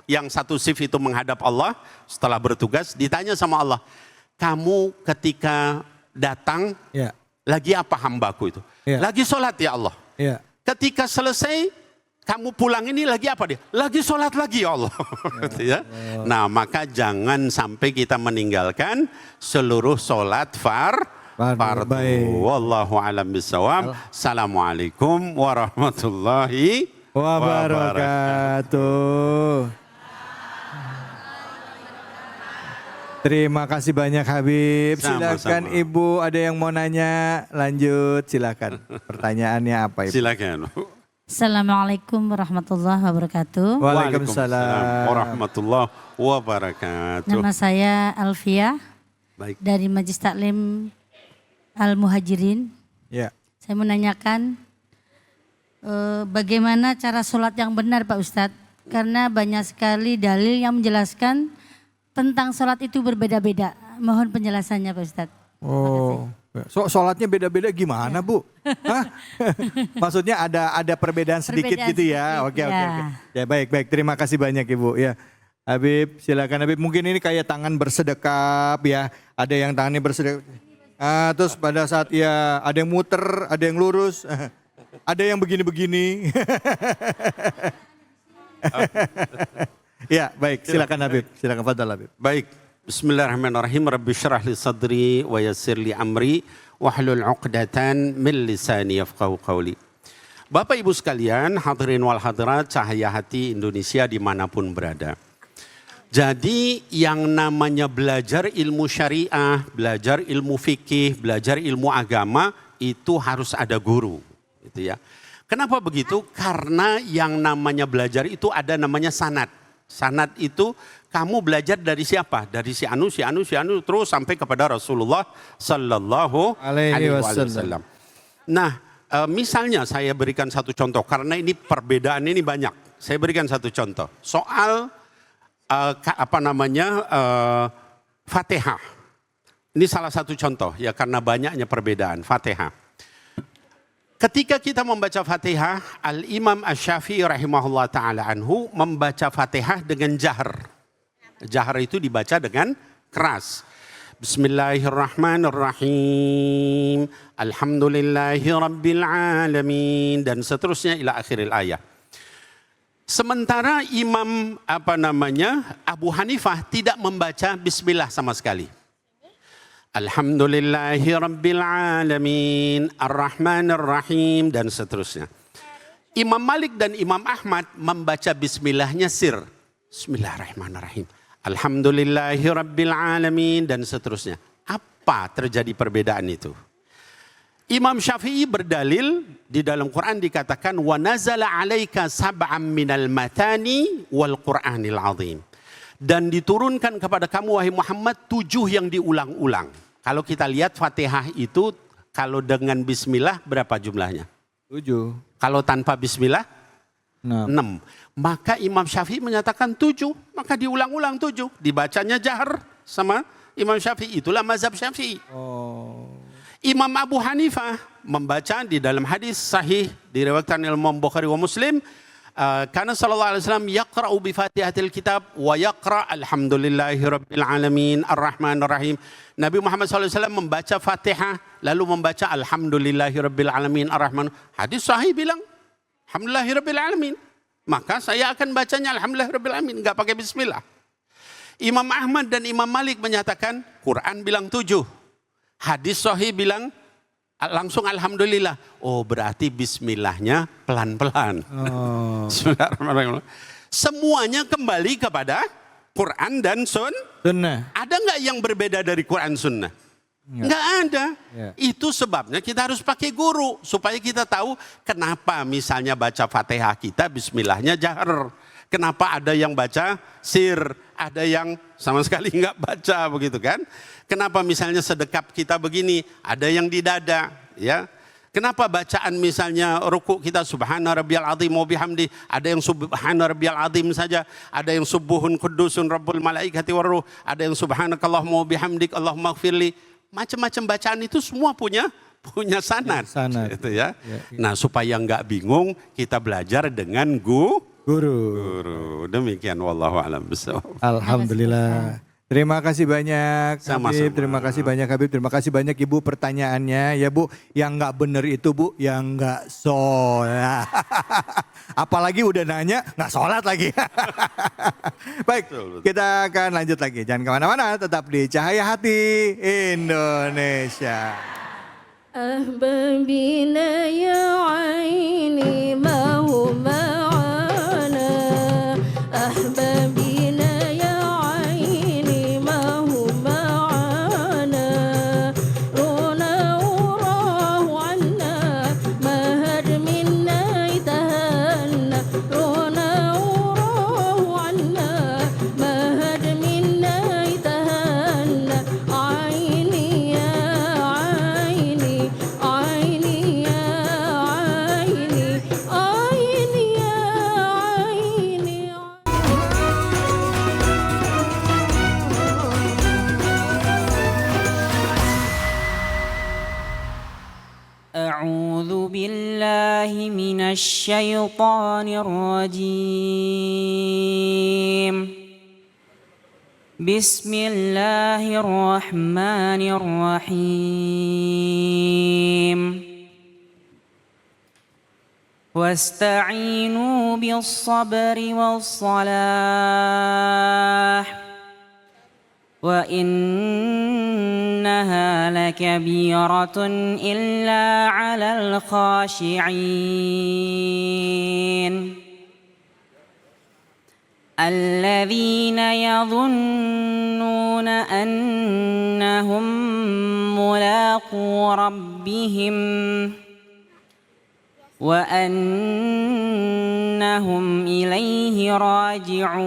yang satu shift itu menghadap Allah setelah bertugas, ditanya sama Allah, kamu ketika datang lagi apa hambaku itu? Lagi sholat ya Allah. Ketika selesai kamu pulang ini lagi apa dia? Lagi sholat lagi ya Allah. Ya. Nah maka jangan sampai kita meninggalkan seluruh sholat fardu. Wallahu a'lam bishawab. Assalamualaikum warahmatullahi wabarakatuh. Terima kasih banyak Habib. Silakan Ibu, ada yang mau nanya? Lanjut, silakan. Pertanyaannya apa Ibu? Silakan. Assalamualaikum warahmatullahi wabarakatuh. Waalaikumsalam warahmatullahi wabarakatuh. Nama saya Alfia. Baik. Dari Majelis Taklim Al-Muhajirin. Ya. Saya menanyakan bagaimana cara sholat yang benar Pak Ustadz. Karena banyak sekali dalil yang menjelaskan tentang sholat itu berbeda-beda. Mohon penjelasannya Pak Ustadz. Oh. Sholatnya beda-beda gimana Bu? Hah? Maksudnya ada perbedaan sedikit gitu ya? Oke. Ya baik. Terima kasih banyak Ibu. Ya Habib, silakan Habib. Mungkin ini kayak tangan bersedekap ya. Ada yang tangannya bersedekap. Terus pada saat ya ada yang muter, ada yang lurus, ada yang begini-begini. Ya baik, silakan Habib. Silakan Fadal Habib. Baik. Bismillahirrahmanirrahim. Rabbi syrah li sadri wa yassir li amri wahlul 'uqdatan min lisani yafqahu qawli. Bapak Ibu sekalian, hadirin wal hadirat, cahaya hati Indonesia dimanapun berada. Jadi yang namanya belajar ilmu syariah, belajar ilmu fikih, belajar ilmu agama itu harus ada guru, gitu ya. Kenapa begitu? Karena yang namanya belajar itu ada namanya sanad. Sanad itu kamu belajar dari siapa? Dari si anu terus sampai kepada Rasulullah Sallallahu Alaihi Wasallam. Nah, misalnya saya berikan satu contoh karena ini perbedaan ini banyak. Saya berikan satu contoh soal Fatihah. Ini salah satu contoh ya karena banyaknya perbedaan Fatihah. Ketika kita membaca Fatihah, Al-Imam Asy-Syafi'i rahimahullah ta'ala anhu membaca Fatihah dengan jahar. Jahar itu dibaca dengan keras. Bismillahirrahmanirrahim. Alhamdulillahi rabbil alamin. Dan seterusnya ila akhiril ayat. Sementara Imam Abu Hanifah tidak membaca bismillah sama sekali. Alhamdulillahi rabbil alamin, ar-rahmanir-rahim, dan seterusnya. Imam Malik dan Imam Ahmad membaca bismillahnya sir. Bismillahirrahmanirrahim. Alhamdulillahi rabbil alamin, dan seterusnya. Apa terjadi perbedaan itu? Imam Syafi'i berdalil di dalam Quran dikatakan wa nazala 'alaika sab'am minal matani wal Qur'anil 'azim. Dan diturunkan kepada kamu wahai Muhammad 7 yang diulang-ulang. Kalau kita lihat Fatihah itu kalau dengan bismillah berapa jumlahnya? 7. Kalau tanpa bismillah 6. Maka Imam Syafi'i menyatakan 7, maka diulang-ulang 7. Dibacanya jahar sama Imam Syafi'i, itulah mazhab Syafi'i. Imam Abu Hanifah membaca di dalam hadis sahih diriwayatkan Imam Bukhari wa Muslim, Karena sallallahu alaihi wasallam yaqra'u bi Fatihatil kitab wa yaqra' alhamdulillahirabbil alamin arrahmanir rahim. Nabi Muhammad SAW membaca Fatihah lalu membaca alhamdulillahirabbil alamin arrahman. Hadis sahih bilang alhamdulillahirabbil alamin. Maka saya akan bacanya alhamdulillahirabbil alamin, enggak pakai bismillah. Imam Ahmad dan Imam Malik menyatakan Quran bilang 7. Hadis sahih bilang langsung alhamdulillah. Oh, berarti bismillahnya pelan-pelan. Oh. Bismillahirrahmanirrahim. Semuanya kembali kepada Quran dan Sunnah. Ada nggak yang berbeda dari Quran Sunnah? Nggak ada. Ya. Itu sebabnya kita harus pakai guru supaya kita tahu kenapa misalnya baca Fatihah kita bismillahnya jahar. Kenapa ada yang baca sir, ada yang sama sekali nggak baca begitu kan? Kenapa misalnya sedekap kita begini, ada yang di dada, ya? Kenapa bacaan misalnya ruku kita subhana rabbiyal azim wa bihamdi, ada yang subhana rabbiyal azim saja, ada yang subuhun qudusun rabbul malaikati waruh, ada yang subhanakallahumma wa bihamdik allahumma ighfirli. Macam-macam bacaan itu semua punya sanad. Sanad. Gitu ya. Ya. Nah, supaya nggak bingung, kita belajar dengan Guru. Demikian wallahu a'lam bishawab. Alhamdulillah. Terima kasih banyak Sama-sama. Habib, terima kasih banyak Habib, terima kasih banyak Ibu pertanyaannya ya Bu. Yang nggak bener itu Bu, yang nggak sholat. Apalagi udah nanya nggak sholat lagi. Baik, kita akan lanjut lagi. Jangan kemana-mana, tetap di Cahaya Hati Indonesia. أحبابنا يا عيني ما هو معانا أحبابنا يا عيني ما هو معانا رونا وراه عنا ما هد منا يتهنى رونا وراه عنا ما هد منا يتهنى عيني يا عيني عيني يا عيني عيني يا عيني أعوذ بالله من الشيطان الرجيم بسم الله الرحمن الرحيم واستعينوا بالصبر والصلاة وإنها لكبيرة إلا على الخاشعين الذين يظنون أنهم ملاقو ربهم وأنهم إليه راجعون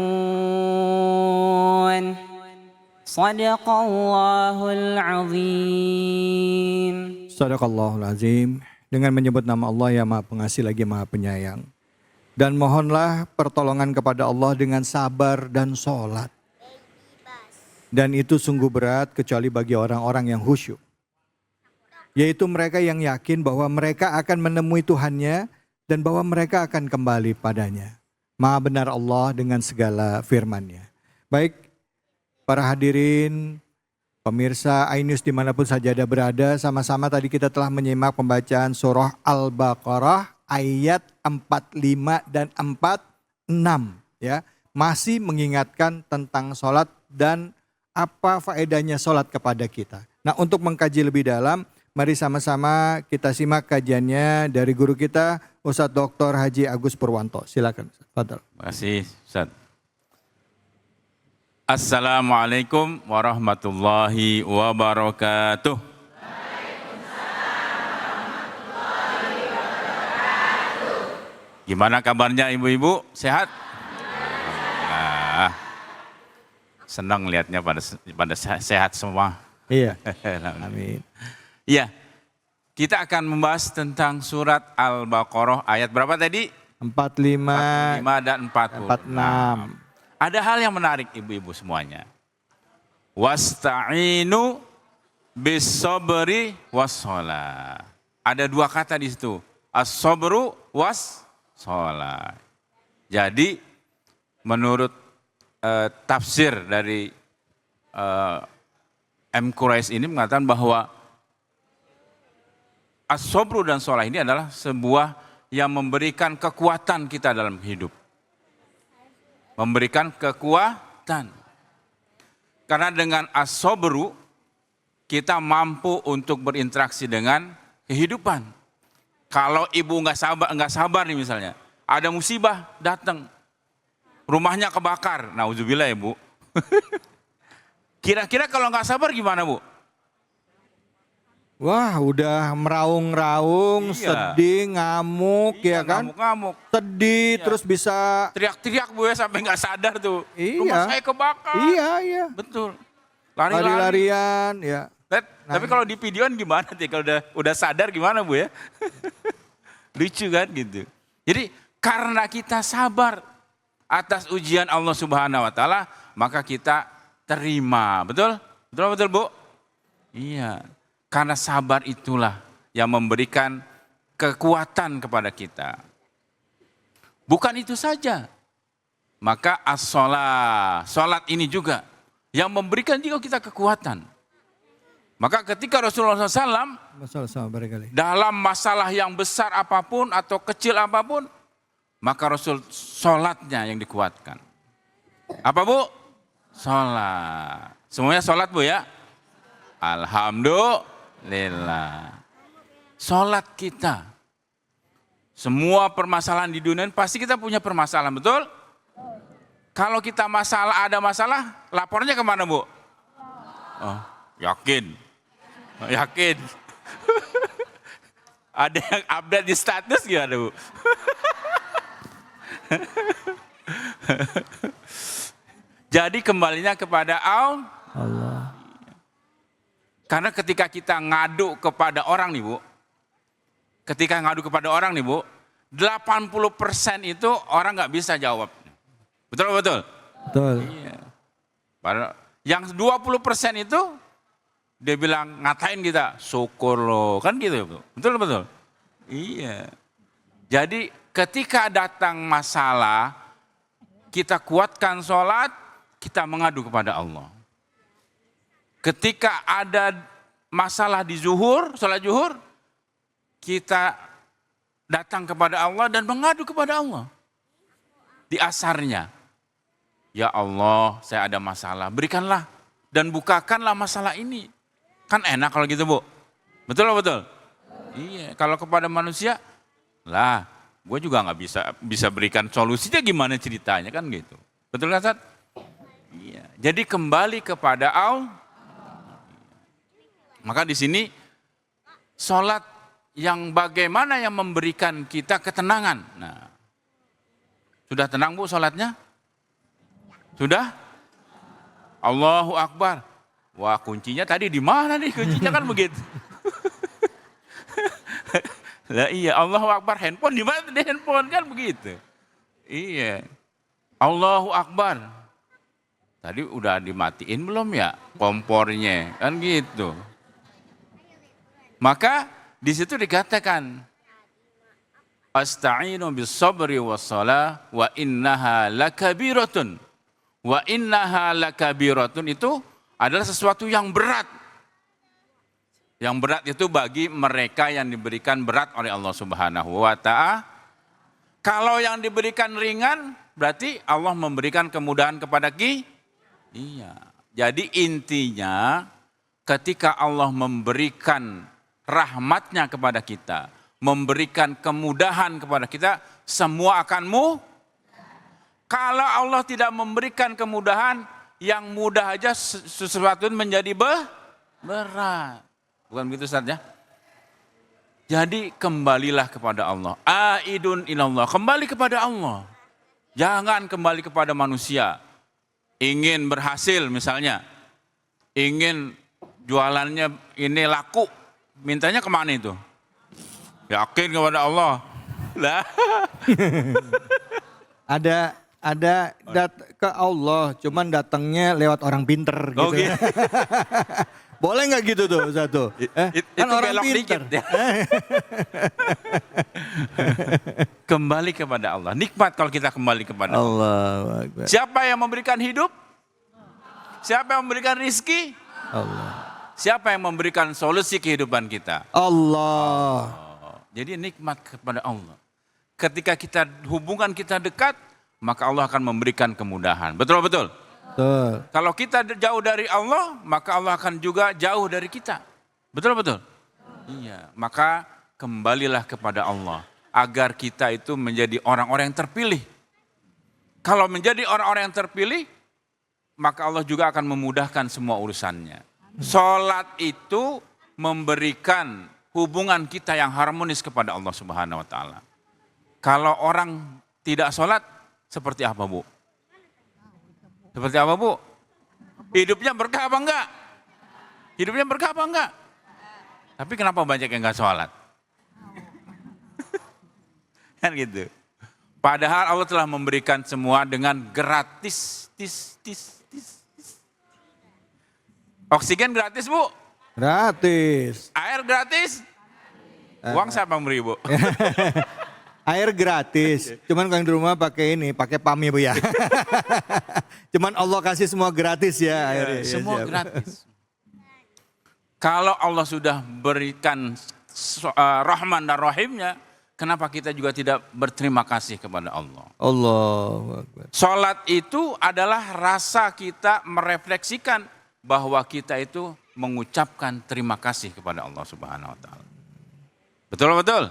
Sadaqallahul azim. Sadaqallahul azim. Dengan menyebut nama Allah yang Maha Pengasih lagi Maha Penyayang. Dan mohonlah pertolongan kepada Allah dengan sabar dan sholat. Dan itu sungguh berat kecuali bagi orang-orang yang khusyuk. Yaitu mereka yang yakin bahwa mereka akan menemui Tuhannya dan bahwa mereka akan kembali padanya. Maha benar Allah dengan segala firman-Nya. Baik, para hadirin, pemirsa iNews dimanapun saja Anda berada, sama-sama tadi kita telah menyimak pembacaan surah Al-Baqarah ayat 45 dan 46. Ya, masih mengingatkan tentang sholat dan apa faedahnya sholat kepada kita. Nah, untuk mengkaji lebih dalam, mari sama-sama kita simak kajiannya dari guru kita, Ustadz Dr. Haji Agus Purwanto. Silakan, Fadal. Terima kasih, Ustaz. Assalamualaikum warahmatullahi wabarakatuh. Gimana kabarnya ibu-ibu? Sehat? Alhamdulillah. Senang lihatnya pada sehat semua. Iya. Amin. Iya. Kita akan membahas tentang surat Al-Baqarah ayat berapa tadi? 45 dan 46. 46. Ada hal yang menarik ibu-ibu semuanya. Wasta'inu bis-sabri was-shalah. Ada dua kata di situ. As-sabru was-shalah. Jadi menurut tafsir dari M. Quraish ini mengatakan bahwa as-sabru dan sholat ini adalah sebuah yang memberikan kekuatan kita dalam hidup. Memberikan kekuatan. Karena dengan as-sabru kita mampu untuk berinteraksi dengan kehidupan. Kalau ibu nggak sabar nih misalnya, ada musibah datang, rumahnya kebakar, nauzubillah ya Bu. Kira-kira kalau nggak sabar gimana Bu? Wah, udah meraung-raung, Iya. sedih, ngamuk, ya kan? Ngamuk-ngamuk. Sedih, terus bisa... Teriak-teriak Bu ya sampai nggak sadar tuh. Iya. Rumah saya kebakar. Iya, iya. Betul. Lari-lari. Lari-larian, ya. Tapi kalau di videoan gimana sih? Kalau udah sadar gimana Bu ya? Lucu kan gitu. Jadi karena kita sabar atas ujian Allah Subhanahu wa taala, maka kita terima. Betul? Betul Bu? Iya. Karena sabar itulah yang memberikan kekuatan kepada kita. Bukan itu saja. Maka salat ini juga yang memberikan juga kita kekuatan. Maka ketika Rasulullah SAW dalam masalah yang besar apapun atau kecil apapun, maka Rasul sholatnya yang dikuatkan. Apa Bu? Sholat. Semuanya sholat Bu ya? Alhamdulillah. Sholat kita. Semua permasalahan di dunia pasti kita punya permasalahan, betul? Kalau kita ada masalah, lapornya kemana Bu? Oh, yakin. Yakin. Ada yang update di status gimana Bu? Jadi kembalinya kepada Allah. Karena ketika kita ngadu kepada orang nih Bu, 80% itu orang nggak bisa jawab. Betul? Betul. Iya. Padahal yang 20% itu dia bilang ngatain kita, syukur loh, kan gitu ya Bu. Betul? Iya. Jadi ketika datang masalah, kita kuatkan sholat, kita mengadu kepada Allah. Ketika ada masalah di sholat zuhur, kita datang kepada Allah dan mengadu kepada Allah. Di asarnya, ya Allah saya ada masalah, berikanlah dan bukakanlah masalah ini. Kan enak kalau gitu Bu. Betul? Iya, kalau kepada manusia, lah gue juga nggak bisa berikan solusinya gimana ceritanya kan gitu. Betul kan Ustaz? Iya. Jadi kembali kepada Allah. Maka di sini sholat yang bagaimana yang memberikan kita ketenangan. Nah, sudah tenang Bu sholatnya? Sudah? Allahu Akbar. Wah kuncinya tadi di mana nih? Kuncinya kan begitu. Lah iya, Allahu Akbar, handphone di mana di handphone kan begitu. Iya. Allahu Akbar. Tadi udah dimatiin belum ya kompornya? Kan gitu. Maka di situ dikatakan Asta'inu bis sabri was shalah wa innaha lakabiratun. Wa innaha lakabiratun itu adalah sesuatu yang berat. Yang berat itu bagi mereka yang diberikan berat oleh Allah Subhanahu wa ta'ala. Kalau yang diberikan ringan, berarti Allah memberikan kemudahan kepada kita. Iya. Jadi intinya ketika Allah memberikan rahmatnya kepada kita, memberikan kemudahan kepada kita, semua akan Kalau Allah tidak memberikan kemudahan, yang mudah aja sesuatu menjadi berat. Bukan begitu Ustaz ya? Jadi kembalilah kepada Allah. Aidun ilallah. Kembali kepada Allah. Jangan kembali kepada manusia. Ingin berhasil misalnya. Ingin jualannya ini laku. Mintanya kemana itu? Yakin kepada Allah. Lah. Ada ke Allah, cuman datangnya lewat orang pinter gitu. Oke. Boleh nggak gitu tuh satu? Kan itu orang belok pinter. dikit ya. Kembali kepada Allah. Nikmat kalau kita kembali kepada Allah. Allahu Akbar. Siapa yang memberikan hidup? Siapa yang memberikan rizki? Allah. Siapa yang memberikan solusi kehidupan kita? Allah. Jadi nikmat kepada Allah. Ketika hubungan kita dekat, maka Allah akan memberikan kemudahan. Betul-betul? Betul. Kalau kita jauh dari Allah, maka Allah akan juga jauh dari kita. Betul-betul? Iya, maka kembalilah kepada Allah. Agar kita itu menjadi orang-orang yang terpilih. Kalau menjadi orang-orang yang terpilih, maka Allah juga akan memudahkan semua urusannya. Salat itu memberikan hubungan kita yang harmonis kepada Allah Subhanahu wa taala. Kalau orang tidak salat, seperti apa, Bu? Seperti apa, Bu? Hidupnya berkah apa enggak? Hidupnya berkah apa enggak? Tapi kenapa banyak yang enggak salat? Kan gitu. Padahal Allah telah memberikan semua dengan gratis. Oksigen gratis, Bu. Gratis. Air gratis. Uang siapa yang beri, Bu? Air gratis. Cuman kalau di rumah pakai PAMI, Bu ya. Cuman Allah kasih semua gratis ya airnya. Semua gratis. Kalau Allah sudah berikan Rahman dan Rahimnya, kenapa kita juga tidak berterima kasih kepada Allah? Allahu Akbar. Salat itu adalah rasa kita merefleksikan bahwa kita itu mengucapkan terima kasih kepada Allah Subhanahu wa taala. Betul?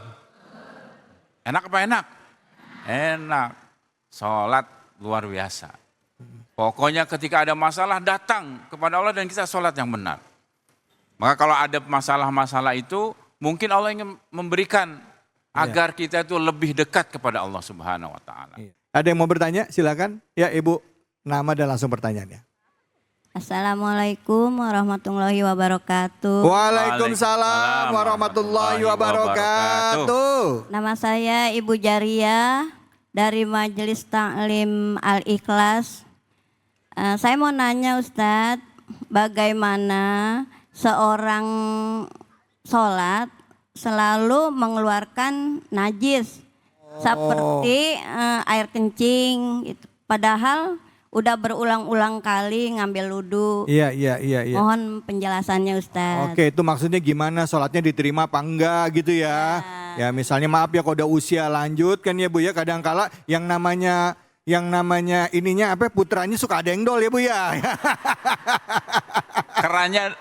Enak apa enak? Enak. Salat luar biasa. Pokoknya ketika ada masalah datang kepada Allah dan kita salat yang benar. Maka kalau ada masalah-masalah itu mungkin Allah ingin memberikan agar kita itu lebih dekat kepada Allah Subhanahu wa taala. Ada yang mau bertanya? Silakan. Ya, Ibu, nama dan langsung pertanyaannya. Assalamualaikum warahmatullahi wabarakatuh. Waalaikumsalam warahmatullahi wabarakatuh. Nama saya Ibu Jaria dari Majelis Ta'lim Al-Ikhlas. Saya mau nanya Ustadz, bagaimana seorang sholat selalu mengeluarkan najis seperti air kencing gitu. Padahal udah berulang-ulang kali ngambil wudu. Iya. Mohon penjelasannya Ustadz. Oke, itu maksudnya gimana sholatnya diterima apa enggak gitu ya. Ya misalnya maaf ya kalau udah usia lanjut kan ya Bu ya, kadang-kala yang namanya ininya putranya suka ada yang dol ya Bu ya. Kerannya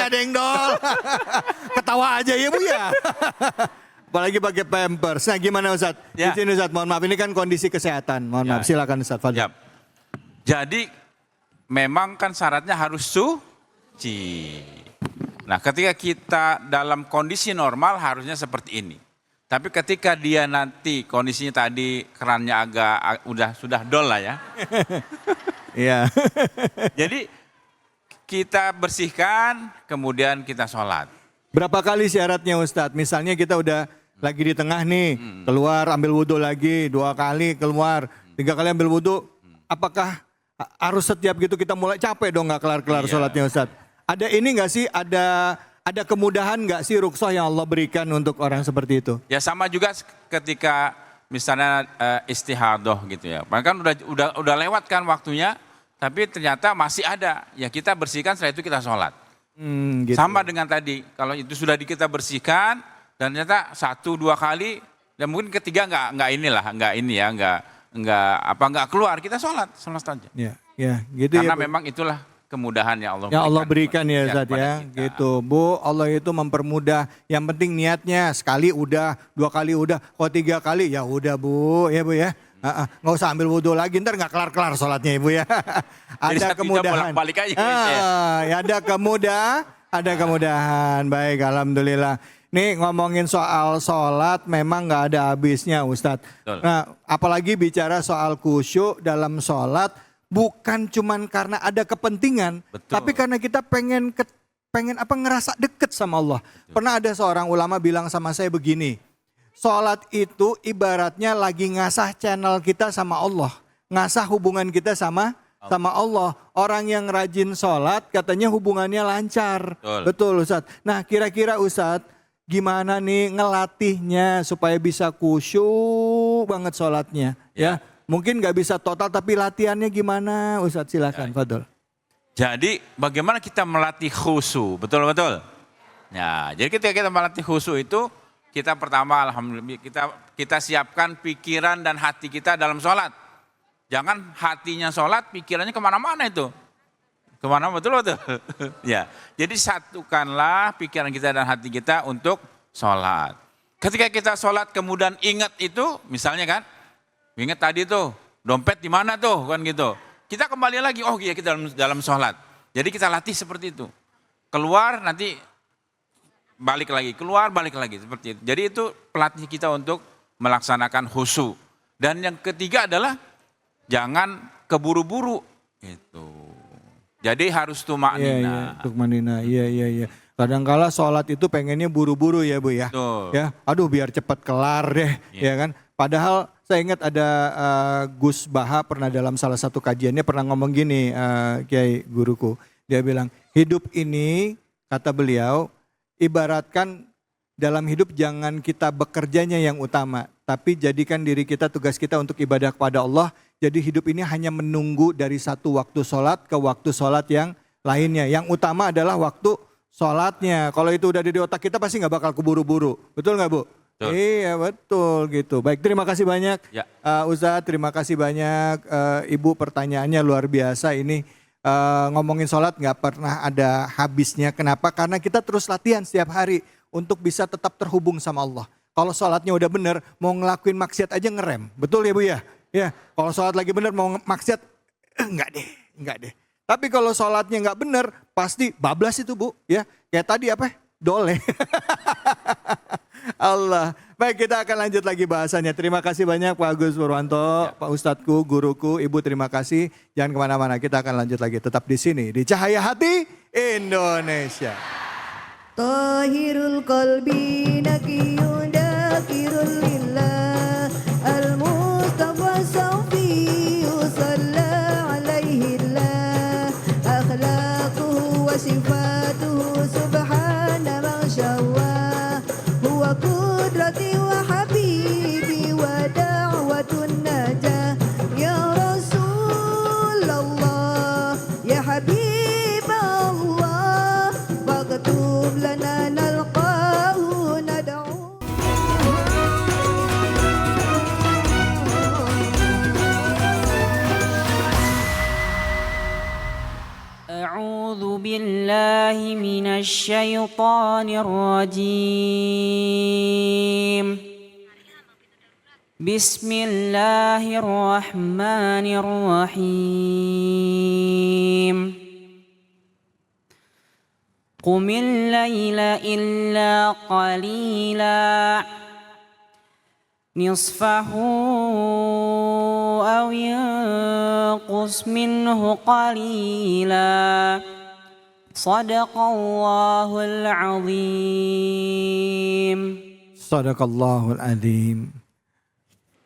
ada yang dol. Ketawa aja ya Bu ya. Apalagi pakai pampers. Nah gimana Ustadz? Ya. Di sini Ustadz, mohon maaf ini kan kondisi kesehatan. Mohon maaf, silakan Ustadz Fadil. Ya. Jadi memang kan syaratnya harus suci. Nah ketika kita dalam kondisi normal harusnya seperti ini. Tapi ketika dia nanti kondisinya tadi kerannya sudah dol lah ya. Iya. Jadi kita bersihkan kemudian kita sholat. Berapa kali syaratnya Ustadz? Misalnya kita udah lagi di tengah nih, keluar ambil wudhu lagi, 2 kali keluar, 3 kali ambil wudhu. Apakah harus setiap gitu kita mulai capek dong nggak kelar-kelar sholatnya Ustadz? Ada ini nggak sih, ada kemudahan nggak sih rukhsah yang Allah berikan untuk orang seperti itu? Ya sama juga ketika misalnya istihadah gitu ya. Kan udah lewat kan waktunya, tapi ternyata masih ada. Ya kita bersihkan setelah itu kita sholat. Gitu. Sama dengan tadi, kalau itu sudah kita bersihkan dan ternyata 1-2 kali, dan mungkin ketiga nggak keluar, kita sholat saja. Ya, gitu Karena ya. memang itulah kemudahan yang Allah berikan ya Ustadz ya, gitu. Bu, Allah itu mempermudah. Yang penting niatnya, sekali udah, 2 kali udah, kalau 3 kali ya udah Bu, ya Bu ya. Nggak usah ambil wudhu lagi, ntar nggak kelar-kelar sholatnya Ibu ya. Ada kemudahan. Balik aja. Ya ada kemudahan. Baik, alhamdulillah. Nih ngomongin soal sholat memang nggak ada habisnya Ustadz. Betul. Nah apalagi bicara soal khusyuk dalam sholat, bukan cuman karena ada kepentingan, Betul. tapi karena kita pengen ngerasa deket sama Allah. Betul. Pernah ada seorang ulama bilang sama saya begini, sholat itu ibaratnya lagi ngasah channel kita sama Allah, ngasah hubungan kita sama Allah. Orang yang rajin sholat katanya hubungannya lancar. Betul. Betul Ustadz. Nah kira-kira Ustadz, gimana nih ngelatihnya supaya bisa khusyuk banget sholatnya ya. Mungkin nggak bisa total tapi latihannya gimana Ustadz, silakan Fadol. Jadi bagaimana kita melatih khusyuk, betul-betul. Ya, jadi ketika kita melatih khusyuk itu, kita pertama alhamdulillah kita siapkan pikiran dan hati kita dalam sholat. Jangan hatinya sholat, pikirannya kemana-mana itu. Kemana betul-betul. Ya, jadi satukanlah pikiran kita dan hati kita untuk sholat. Ketika kita sholat kemudian ingat itu, misalnya kan, ingat tadi tuh dompet di mana tuh kan gitu. Kita kembali lagi, oh iya kita dalam sholat. Jadi kita latih seperti itu. Keluar nanti balik lagi, keluar balik lagi seperti itu. Jadi itu pelatih kita untuk melaksanakan khusyuk. Dan yang ketiga adalah jangan keburu-buru gitu. Jadi harus tumaknina. Tumaknina, iya. Kadangkala sholat itu pengennya buru-buru ya Bu ya. Betul. Ya, aduh biar cepat kelar deh, ya kan. Padahal saya ingat ada Gus Baha pernah dalam salah satu kajiannya pernah ngomong gini, Kiai guruku. Dia bilang, hidup ini kata beliau, ibaratkan dalam hidup jangan kita bekerjanya yang utama, tapi jadikan diri kita, tugas kita untuk ibadah kepada Allah. Jadi hidup ini hanya menunggu dari satu waktu sholat ke waktu sholat yang lainnya. Yang utama adalah waktu sholatnya. Kalau itu udah di otak kita pasti nggak bakal keburu-buru. Betul nggak Bu? Betul. Iya betul gitu. Baik, terima kasih banyak Ya. Ustadz, terima kasih banyak Ibu, pertanyaannya luar biasa ini. Ngomongin sholat nggak pernah ada habisnya. Kenapa? Karena kita terus latihan setiap hari untuk bisa tetap terhubung sama Allah. Kalau sholatnya udah bener, mau ngelakuin maksiat aja ngerem. Betul ya Bu ya? Ya, kalau sholat lagi bener mau maksiat, enggak deh. Tapi kalau sholatnya nggak bener, pasti bablas itu Bu. Ya, kayak tadi apa? Dole. Allah. Baik, kita akan lanjut lagi bahasannya. Terima kasih banyak Pak Agus Purwanto, Pak Ustadzku, guruku, Ibu terima kasih. Jangan kemana-mana, kita akan lanjut lagi. Tetap di sini, di Cahaya Hati Indonesia. Tahirul qalbi nakiyun dakirul lillah al-mustafa sawfiyyu salla alaihi Allah akhlaquhu wa sifatuhu subhana man syawah huwa qudrati wa habibi wa da'watun najah ya Rasulullah ya Habiballah faktub lana nalqahu nad'u. أعوذ بالله من الشيطان الرجيم بسم الله الرحمن الرحيم قم الليل إلا قليلا نصفه أو ينقص منه قليلا صدق الله العظيم. Sadaqallahul Azim.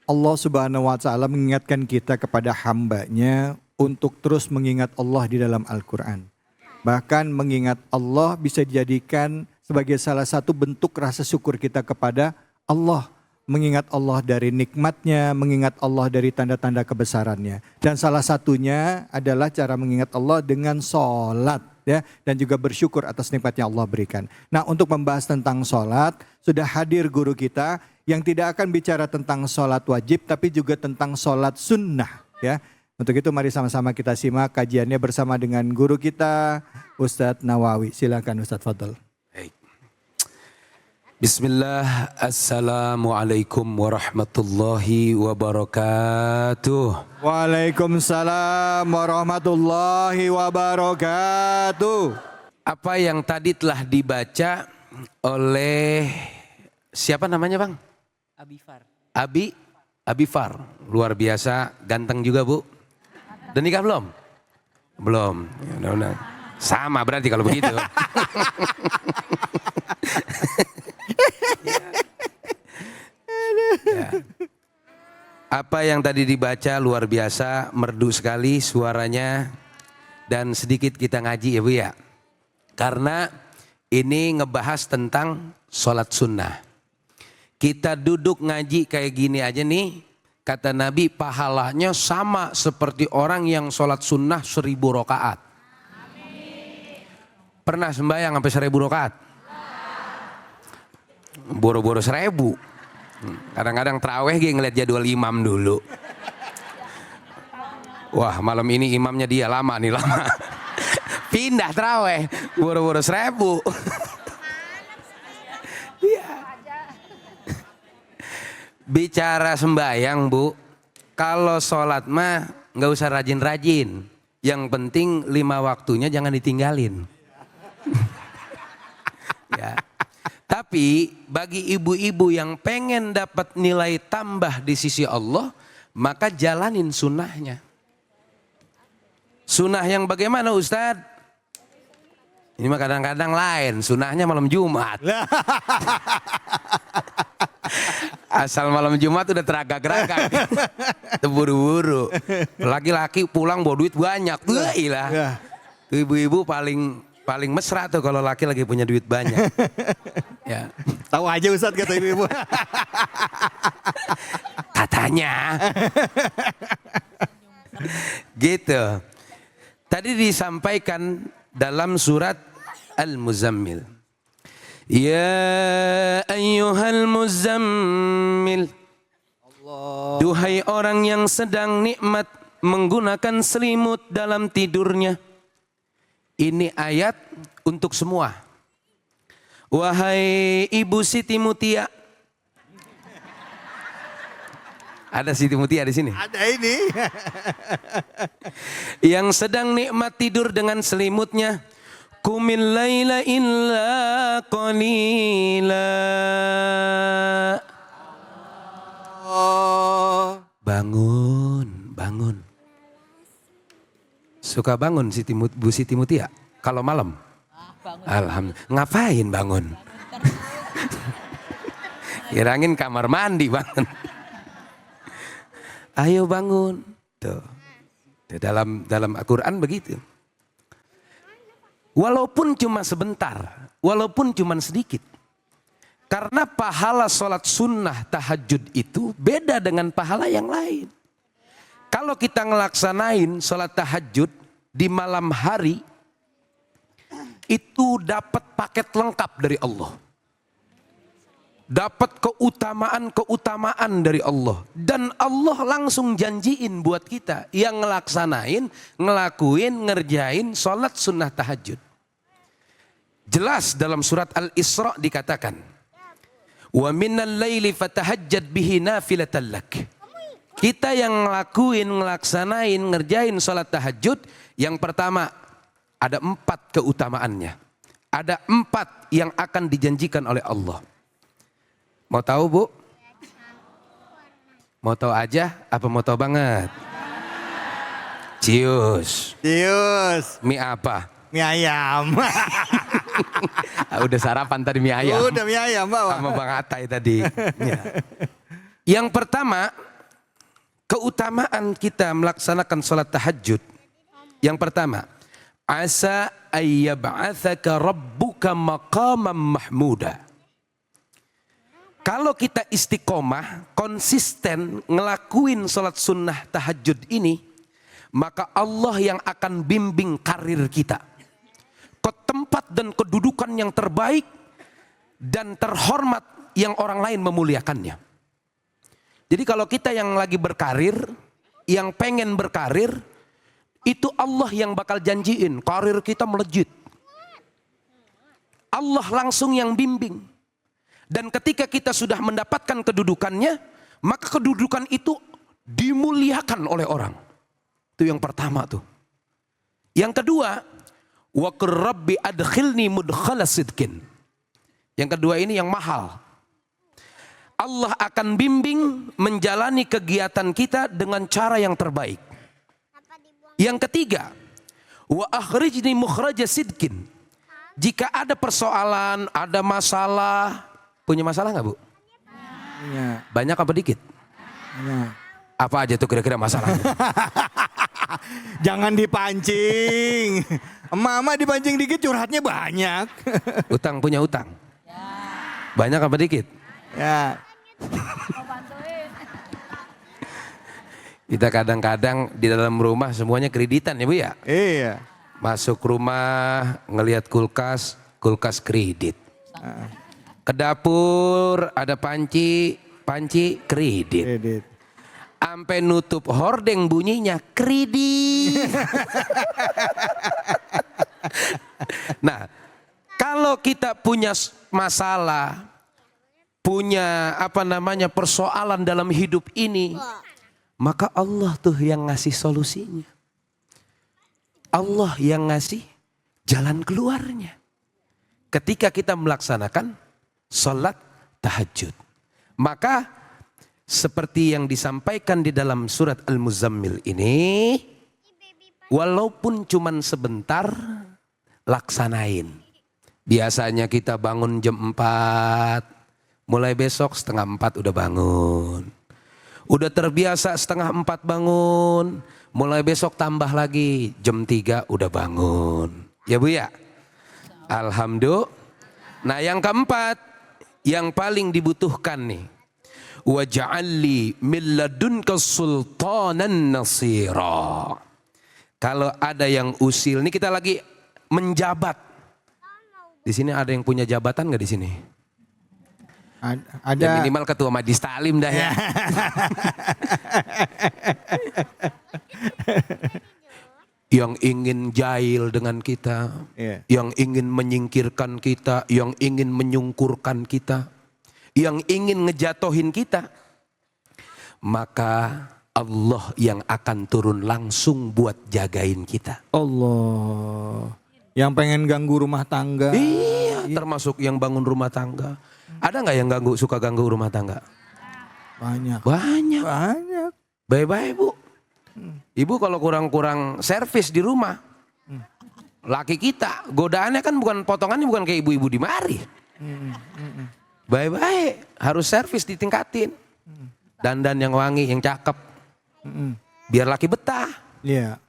Allah Subhanahu wa Ta'ala mengingatkan kita kepada hambanya untuk terus mengingat Allah di dalam Al-Quran. Bahkan mengingat Allah bisa dijadikan sebagai salah satu bentuk rasa syukur kita kepada Allah. Mengingat Allah dari nikmatnya, mengingat Allah dari tanda-tanda kebesarannya. Dan salah satunya adalah cara mengingat Allah dengan sholat. Ya, dan juga bersyukur atas nikmatnya Allah berikan. Nah, untuk membahas tentang sholat, sudah hadir guru kita yang tidak akan bicara tentang sholat wajib, tapi juga tentang sholat sunnah. Ya, untuk itu mari sama-sama kita simak kajiannya bersama dengan guru kita, Ustadz Nawawi. Silakan Ustadz Fadl. Bismillah, assalamualaikum warahmatullahi wabarakatuh. Waalaikumsalam warahmatullahi wabarakatuh. Apa yang tadi telah dibaca oleh siapa namanya Bang? Abi Far. Luar biasa, ganteng juga Bu. Dan nikah belum? Belum. Ya, udah. Sama berarti kalau begitu. Ya. Apa yang tadi dibaca luar biasa, merdu sekali suaranya, dan sedikit kita ngaji ya Bu ya. Karena ini ngebahas tentang sholat sunnah. Kita duduk ngaji kayak gini aja nih, kata Nabi pahalanya sama seperti orang yang sholat sunnah 1000 rakaat. Pernah sembahyang sampai 1000 rakaat? Boro-boro 1000. Kadang-kadang terawih gue ngeliat jadwal imam dulu. Wah malam ini imamnya dia lama nih lama. Pindah terawih, boro-boro 1000. Iya. Bicara sembahyang Bu, kalau sholat mah nggak usah rajin-rajin. Yang penting 5 waktunya jangan ditinggalin. Ya. Tapi bagi ibu-ibu yang pengen dapat nilai tambah di sisi Allah, maka jalanin sunnahnya. Sunnah yang bagaimana Ustadz? Ini mah kadang-kadang lain, sunnahnya malam Jumat. Asal malam Jumat udah teragak-ragak. Terburu-buru. Laki-laki pulang bawa duit banyak. Ilah. Ibu-ibu paling mesra tuh kalau laki lagi punya duit banyak. Ya. Tahu aja Ustadz kata ibu-ibu. Katanya. Gitu. Tadi disampaikan dalam surat Al-Muzammil. Ya ayyuhal muzammil. Duhai orang yang sedang nikmat menggunakan selimut dalam tidurnya. Ini ayat untuk semua. Wahai Ibu Siti Mutia. Ada Siti Mutia di sini? Ada ini. Yang sedang nikmat tidur dengan selimutnya. Qumil laila illa qalila. Bangun. Suka bangun Bu Siti Mutia kalau malam? Alhamdulillah. Ngapain bangun? Kirangin kamar mandi bangun. Ayo bangun. Tuh. Dalam Al-Quran begitu. Walaupun cuma sebentar, walaupun cuma sedikit. Karena pahala sholat sunnah tahajud itu beda dengan pahala yang lain. Kalau kita ngelaksanain sholat tahajud di malam hari, itu dapat paket lengkap dari Allah. Dapat keutamaan dari Allah. Dan Allah langsung janjiin buat kita yang ngelakuin, ngerjain sholat sunnah tahajud. Jelas dalam surat Al-Isra dikatakan, wa minal laili fatahajjad bihi nafilatan lak. Kita yang ngelaksanain, ngerjain sholat tahajud, yang pertama ada 4 keutamaannya. Ada 4 yang akan dijanjikan oleh Allah. Mau tahu Bu? Mau tahu aja apa mau tahu banget? Cius. Mie apa? Mie ayam. Udah sarapan tadi mie ayam. Udah mie ayam bawa. Sama Bang Atai tadi. Ya. Yang pertama, keutamaan kita melaksanakan sholat tahajud. Yang pertama, asa ayyab'atsaka rabbuka maqaman mahmuda. Kalau kita istiqomah, konsisten ngelakuin sholat sunnah tahajud ini, maka Allah yang akan bimbing karir kita ke tempat dan kedudukan yang terbaik dan terhormat yang orang lain memuliakannya. Jadi kalau kita yang lagi berkarir, yang pengen berkarir, itu Allah yang bakal janjiin karir kita melejit. Allah langsung yang bimbing. Dan ketika kita sudah mendapatkan kedudukannya, maka kedudukan itu dimuliakan oleh orang. Itu yang pertama tuh. Yang kedua, wa qur rabbi adkhilni mudkhala sidqin. Yang kedua ini yang mahal. Allah akan bimbing menjalani kegiatan kita dengan cara yang terbaik. Yang ketiga, wa akhrijni mukhraja sidqin. Jika ada persoalan, ada masalah, punya masalah nggak Bu? Punya. Banyak apa dikit? Punya. Apa aja tuh kira-kira masalahnya? Jangan dipancing. Mama dipancing dikit curhatnya banyak. Utang punya utang? Banyak apa dikit? Ya. Kita kadang-kadang di dalam rumah semuanya kreditan ya Bu ya. Iya. Masuk rumah ngelihat kulkas, kulkas kredit. Ke dapur ada panci, panci kredit. Kredit. Sampai nutup hordeng bunyinya kredit. Nah, kalau kita punya masalah, punya persoalan dalam hidup ini, maka Allah tuh yang ngasih solusinya. Allah yang ngasih jalan keluarnya. Ketika kita melaksanakan sholat tahajud. Maka seperti yang disampaikan di dalam surat Al-Muzammil ini, walaupun cuman sebentar, laksanain. Biasanya kita bangun jam 4, mulai besok 3:30 udah bangun. Udah terbiasa 3:30 bangun, mulai besok tambah lagi jam 3 udah bangun. Ya Bu ya? Alhamdulillah. Nah yang keempat, yang paling dibutuhkan nih. Waj'alli min ladunka sultanan nasira. Kalau ada yang usil, nih kita lagi menjabat. Di sini ada yang punya jabatan nggak di sini? Ada. Ya minimal ketua majelis taklim dah ya. Yang ingin jahil dengan kita, yang ingin menyingkirkan kita, yang ingin menyungkurkan kita, yang ingin ngejatohin kita, maka Allah yang akan turun langsung buat jagain kita. Allah. Yang pengen ganggu rumah tangga. Iya, termasuk yang bangun rumah tangga. Ada nggak yang suka ganggu rumah tangga? Banyak. Banyak. Banyak. Bye-bye Bu. Ibu kalau kurang-kurang servis di rumah, laki kita godaannya kan bukan potongannya, bukan kayak ibu-ibu di mari. Bye-bye, harus servis ditingkatin. Dandan yang wangi, yang cakep. Biar laki betah. Iya.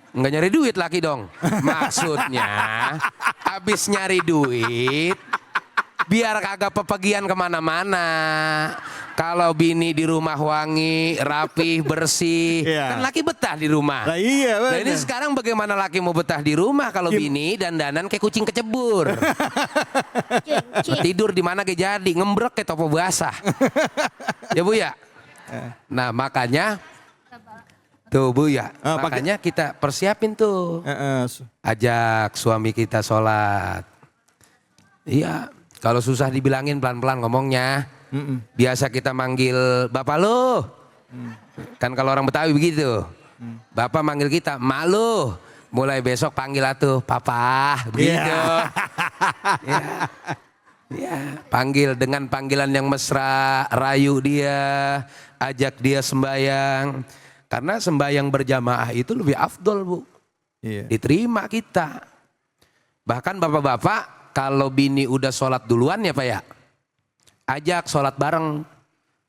Nggak nyari duit laki dong. Maksudnya habis nyari duit biar kagak pepergian kemana-mana. Kalau bini di rumah wangi, rapih, bersih, kan laki betah di rumah. Lah iya Nah ini sekarang bagaimana laki mau betah di rumah kalau bini dandanan kayak kucing kecebur. Tidur di mana kayak jadi, ngembrek kayak topo basah. Ya Bu ya. Nah makanya tuh Bu ya, makanya kita persiapin tuh. Ajak suami kita sholat. Iya, kalau susah dibilangin pelan-pelan ngomongnya. Biasa kita manggil bapak lu. Kan kalau orang Betawi begitu. Bapak manggil kita, mak lu. Mulai besok panggil atuh papa. Begitu. Ya, panggil dengan panggilan yang mesra, rayu dia, ajak dia sembayang. Karena sembahyang berjamaah itu lebih afdol Bu. Diterima kita. Bahkan bapak-bapak kalau bini udah sholat duluan ya Pak ya. Ajak sholat bareng.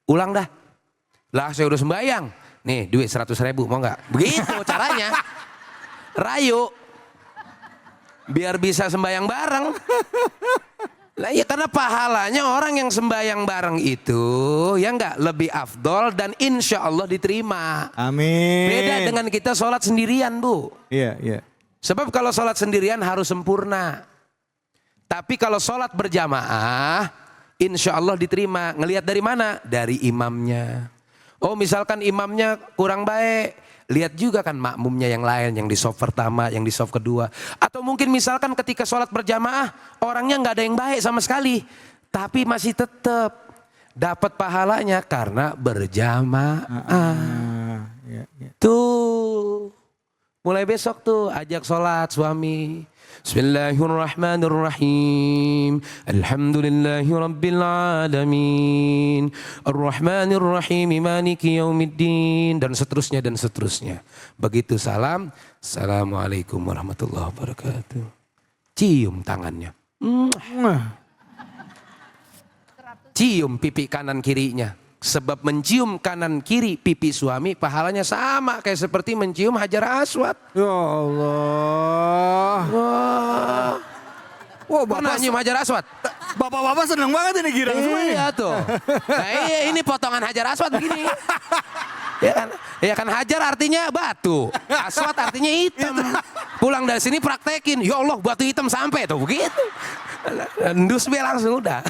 Ulang dah. Lah saya udah sembahyang. Nih duit 100.000 mau gak? Begitu caranya. Rayu. Biar bisa sembahyang bareng. Lah ya karena pahalanya orang yang sembahyang bareng itu ya enggak lebih afdol dan insya Allah diterima. Amin. Beda dengan kita sholat sendirian Bu. Iya, iya. Sebab kalau sholat sendirian harus sempurna. Tapi kalau sholat berjamaah insya Allah diterima. Ngelihat dari mana? Dari imamnya. Oh misalkan imamnya kurang baik. Lihat juga kan makmumnya yang lain, yang di saf pertama, yang di saf kedua. Atau mungkin misalkan ketika sholat berjamaah, orangnya nggak ada yang baik sama sekali. Tapi masih tetap dapat pahalanya karena berjamaah. Tuh, mulai besok tuh ajak sholat suami. Bismillahirrahmanirrahim. Alhamdulillahi rabbil alamin. Ar-Rahmanirrahim. Maliki yaumiddin. Dan seterusnya dan seterusnya. Begitu salam. Assalamualaikum warahmatullahi wabarakatuh. Cium tangannya. Cium pipi kanan kirinya. Sebab mencium kanan kiri pipi suami pahalanya sama kayak seperti mencium Hajar Aswad. Ya Allah. Wah. Wah, Pernah nyium Hajar Aswad? Bapak-bapak seneng banget ini girang semua ini. Iya tuh. Nah, ini potongan Hajar Aswad begini. Ya kan? Ya kan Hajar artinya batu, Aswad artinya hitam. Pulang dari sini praktekin, ya Allah batu hitam sampai tuh begitu. Endus be langsung udah.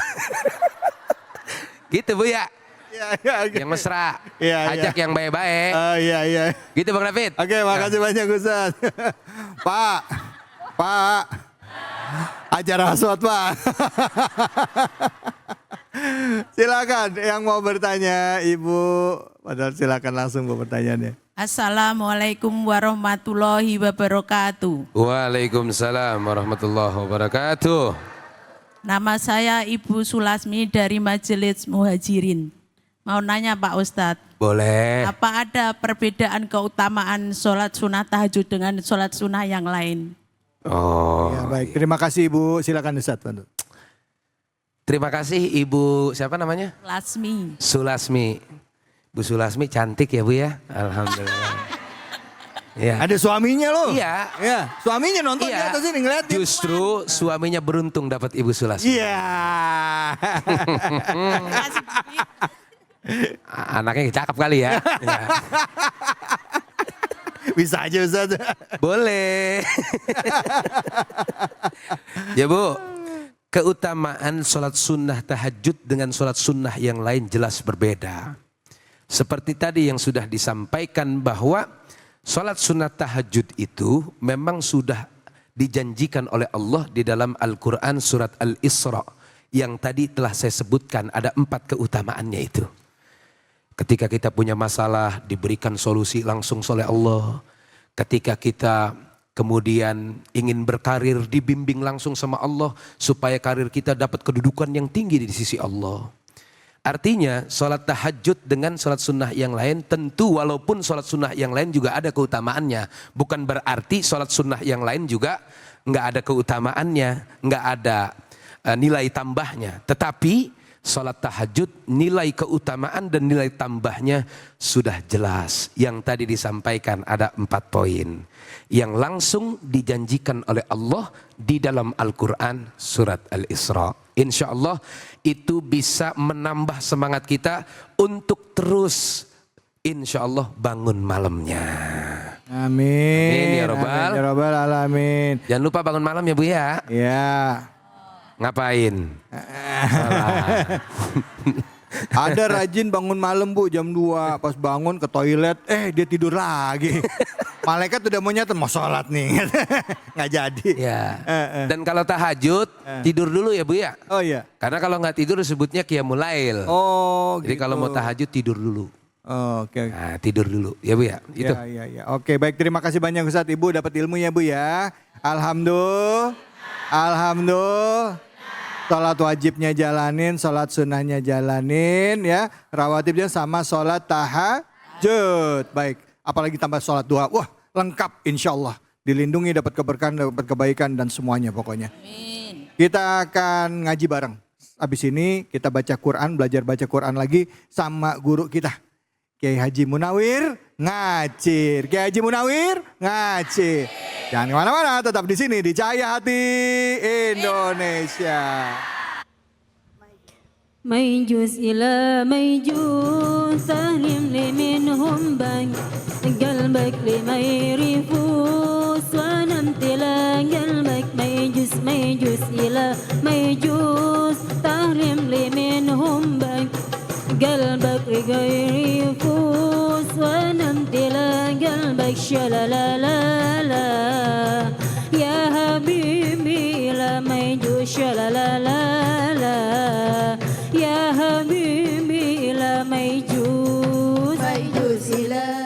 Gitu Bu ya. Iya. Yang mesra, Iya, ajak yang baik-baik. Iya. Gitu Bang David. Oke, makasih banyak Ustaz. Pak. Ajar Aswad, Pak. Silakan yang mau bertanya, Ibu. Padahal silakan langsung Bu pertanyaannya. Assalamualaikum warahmatullahi wabarakatuh. Waalaikumsalam warahmatullahi wabarakatuh. Nama saya Ibu Sulasmi dari Majelis Muhajirin. Mau nanya Pak Ustadz, Boleh. apa ada perbedaan keutamaan sholat sunnah tahajud dengan sholat sunnah yang lain? Oh. Ya, baik. Terima kasih Ibu. Silakan Ustaz. Terima kasih Ibu, siapa namanya? Lasmi. Sulasmi. Bu Sulasmi cantik ya Bu ya. Alhamdulillah. Ya. Ada suaminya loh. Iya. Ya, suaminya nonton di Iya. atas ini ngeliatin. Justru suaminya beruntung dapat Ibu Sulasmi. Iya. Anaknya cakep kali ya. Ya. Bisa aja Ustaz. Boleh. Ya Bu, keutamaan sholat sunnah tahajud dengan sholat sunnah yang lain jelas berbeda. Seperti tadi yang sudah disampaikan bahwa sholat sunnah tahajud itu memang sudah dijanjikan oleh Allah di dalam Al-Quran surat Al-Isra. Yang tadi telah saya sebutkan ada 4 keutamaannya itu. Ketika kita punya masalah diberikan solusi langsung oleh Allah. Ketika kita kemudian ingin berkarir dibimbing langsung sama Allah. Supaya karir kita dapat kedudukan yang tinggi di sisi Allah. Artinya sholat tahajud dengan sholat sunnah yang lain tentu walaupun sholat sunnah yang lain juga ada keutamaannya. Bukan berarti sholat sunnah yang lain juga nggak ada keutamaannya, nggak ada nilai tambahnya. Tetapi sholat tahajud nilai keutamaan dan nilai tambahnya sudah jelas. Yang tadi disampaikan ada 4 poin. Yang langsung dijanjikan oleh Allah di dalam Al-Quran surat Al-Isra. Insya Allah itu bisa menambah semangat kita untuk terus insya Allah bangun malamnya. Amin. Amin ya Rabbal. Amin ya Rabbal alamin. Jangan lupa bangun malam ya Bu ya. Ya. Ngapain? Ada rajin bangun malam Bu jam 2. Pas bangun ke toilet, dia tidur lagi. Malaikat udah mau nyatet, mau sholat nih. Nggak jadi. Ya. Dan kalau tahajud tidur dulu ya Bu ya. Oh iya. Karena kalau nggak tidur disebutnya qiyamul lail. Oh Jadi gitu. kalau mau tahajud tidur dulu. Oh, oke. Nah, tidur dulu ya Bu ya. Gitu. Ya. Oke, baik, terima kasih banyak Ustaz. Ibu dapat ilmu ya Bu ya. Alhamdulillah. Sholat wajibnya jalanin, sholat sunnahnya jalanin ya. Rawatibnya sama sholat tahajud. Baik, apalagi tambah sholat duha. Wah, lengkap insya Allah. Dilindungi, dapat keberkahan, dapat kebaikan dan semuanya pokoknya. Amin. Kita akan ngaji bareng. Habis ini kita baca Quran, belajar baca Quran lagi sama guru kita. Kiai Haji Munawir ngacir. Kiai Haji Munawir ngacir. Jangan kemana-mana, tetap di sini di Cahaya Hati Indonesia. ما يجوز إلى ما يجوز سهل لي منهم بنك قلبك لما يرفوس وأنا امتلا قلبك ما يجوز إلى ما يجوز سهل لي منهم بنك قلبك غير يفوس وأنا امتلا قلبك شلا لا لا لا يا حبيبي لا ما يجوز شلا لا لا لا يا حبيبي لا ما يجوز إلى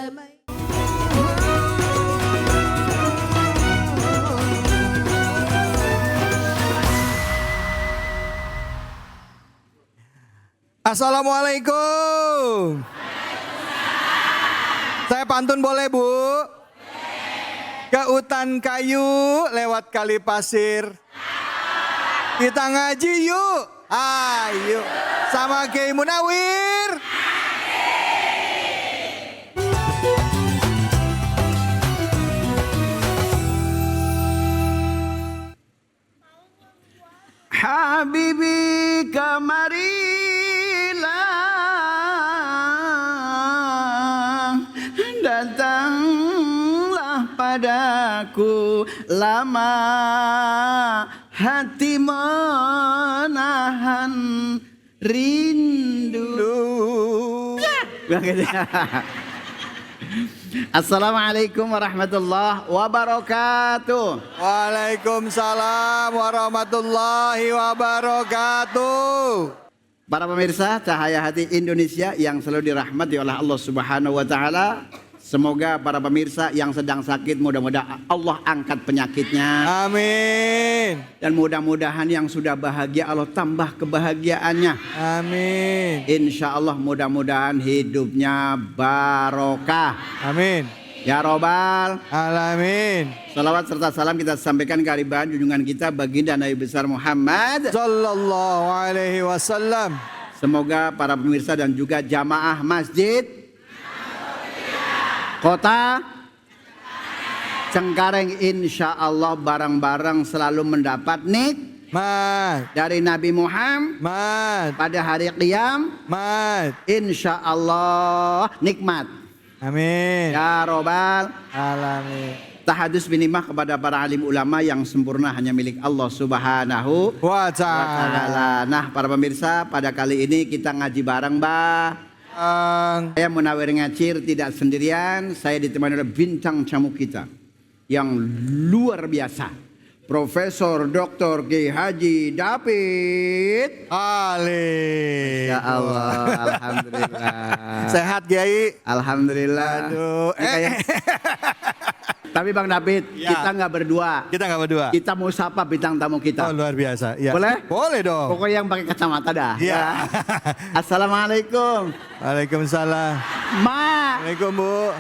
Assalamualaikum. Saya pantun boleh Bu? Ke hutan kayu lewat kali pasir. Kita ngaji yuk. Ayo sama Kiai Munawir. Habibi kemarilah, datanglah padaku, lama hati menahan rindu. Assalamualaikum warahmatullahi wabarakatuh. Waalaikumsalam warahmatullahi wabarakatuh. Para pemirsa Cahaya Hati Indonesia yang selalu dirahmati oleh Allah Subhanahu wa taala. Semoga para pemirsa yang sedang sakit mudah-mudahan Allah angkat penyakitnya. Amin. Dan mudah-mudahan yang sudah bahagia Allah tambah kebahagiaannya. Amin. Insya Allah mudah-mudahan hidupnya barokah. Amin. Ya Robbal Alamin. Salawat serta salam kita sampaikan ke hariban junjungan kita baginda Nabi besar Muhammad Sallallahu alaihi wasallam. Semoga para pemirsa dan juga jamaah masjid Kota Cengkareng insya Allah barang-barang selalu mendapat nikmat dari Nabi Muhammad pada hari kiamat. Insya Allah nikmat. Amin. Ya Robbal Alamin. Tahadus binimah kepada para alim ulama yang sempurna hanya milik Allah Subhanahu wa ta'ala. Nah para pemirsa pada kali ini kita ngaji bareng saya Munawir Ngacir tidak sendirian, saya ditemani oleh bintang tamu kita yang luar biasa, Profesor Dr. Kiai Haji David Ali. Ya Allah, alhamdulillah. Sehat Kiai? Alhamdulillah. Aduh. Tapi Bang David, ya. kita nggak berdua. Kita nggak berdua. Kita mau sapa bintang tamu kita. Oh luar biasa. Ya. Boleh? Boleh dong. Pokoknya yang pakai kacamata dah. Ya. Assalamualaikum. Waalaikumsalam. Waalaikumsalam Bu.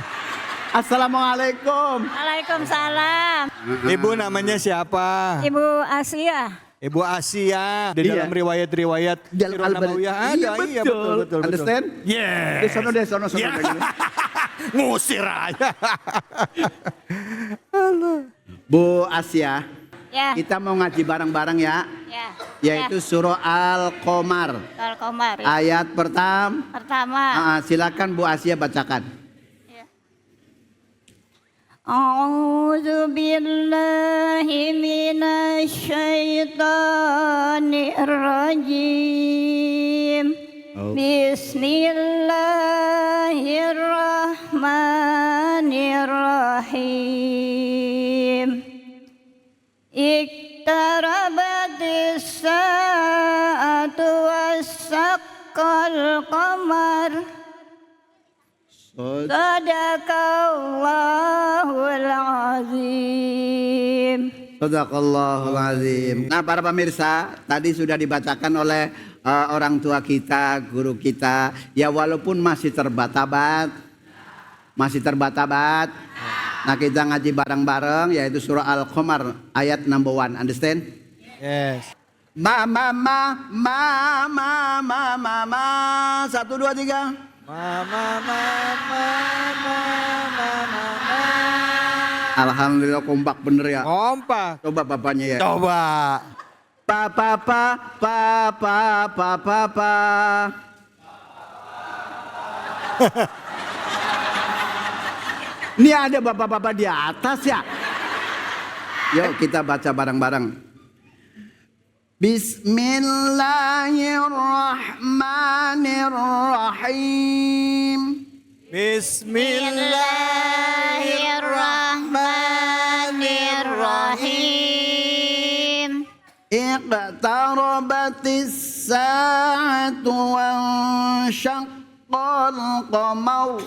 Assalamualaikum. Waalaikumsalam. Ibu namanya siapa? Ibu Asia. Ibu Asia. Di dalam riwayat-riwayat Dalam Sirah Nabawiyah ada. Iya betul. Understand? Yes. Sono. Yeah. Ngusir aja. Bu Asia, Ya. kita mau ngaji bareng-bareng ya. Ya. Yaitu surah Al-Qamar. Al-Qamar. Ayat pertama. Silakan Bu Asia bacakan. A'udzu billahi minasy syaithanir rajim. Bismillahirrahmanirrahim. Iqtarabatis sa'atu wasaqqal qamar. Sadaqallahul azim. Sadaqallahul azim. Nah para pemirsa, tadi sudah dibacakan oleh orang tua kita, guru kita. Ya walaupun masih terbata-bat. Nah kita ngaji bareng-bareng yaitu surah Al-Qamar ayat number 1. Understand? Yes. Mama. 1, 2, 3. Alhamdulillah kompak bener ya. Kompak. Coba bapaknya ya. Coba. Pa. Ini ada bapak-bapak di atas ya. Yuk kita baca bareng-bareng. Bismillahirrahmanirrahim. Bismillahirrahmanirrahim. Iqtarabatis sa'atu wansyaqqal qamar.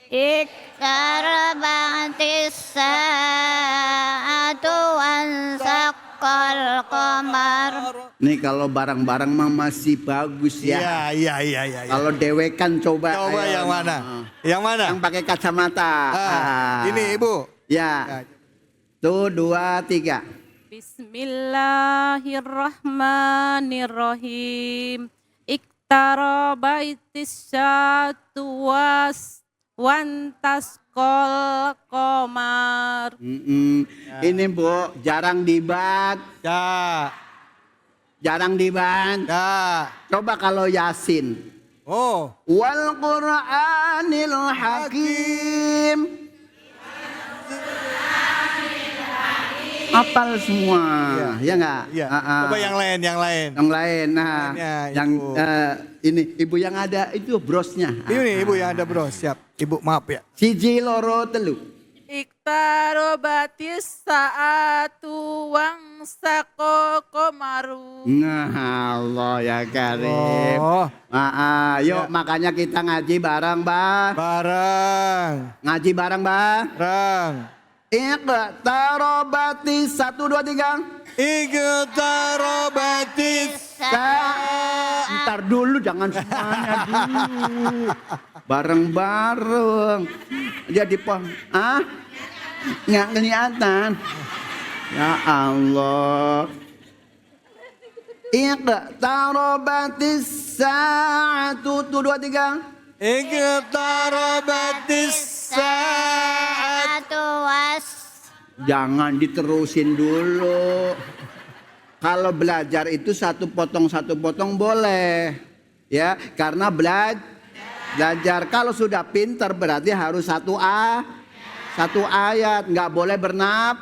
Iqtarabatis sa'atu wansyaqqal qamar. Nih kalau barang-barang mah masih bagus ya. Iya. Kalau dewekan coba. Coba ayo. yang mana? Yang mana? Yang pakai kacamata. Ini Ibu. Ya. Tuh 2, 3. Bismillahirrahmanirrahim. Iqtarabaitis syatu wantasqal qamar. Ini Bu jarang dibaca. Jarang dibantu. Ya. Coba kalau Yasin. Oh. Wal Qur'anil Hakim. Apal semua, ya enggak? Iya. Coba yang lain. Yang lain. Nah, Lainnya, yang Ibu. ini ibu yang ada itu brosnya. Ini ibu yang ada bro, siap. Ibu maaf ya. Siji loro telu. Iktarobatis saatu wang sako komaru. Nah, Allah ya Karim. Oh. Yuk makanya kita ngaji bareng, Bah. Bareng. Ngaji bareng, Bah. Bareng. Iqtarobatis 1 2 3. Iqtarobatis. Ntar dulu jangan semuanya dulu. Bareng-bareng. Jadi nggak kelihatan. Ya Allah. Iqtarobatis sa'atu 1 2 3. Iqtarobatis saat. Jangan diterusin dulu. Kalau belajar itu satu potong boleh. Ya, karena belajar. Kalau sudah pintar berarti harus satu ayat. Nggak boleh bernap.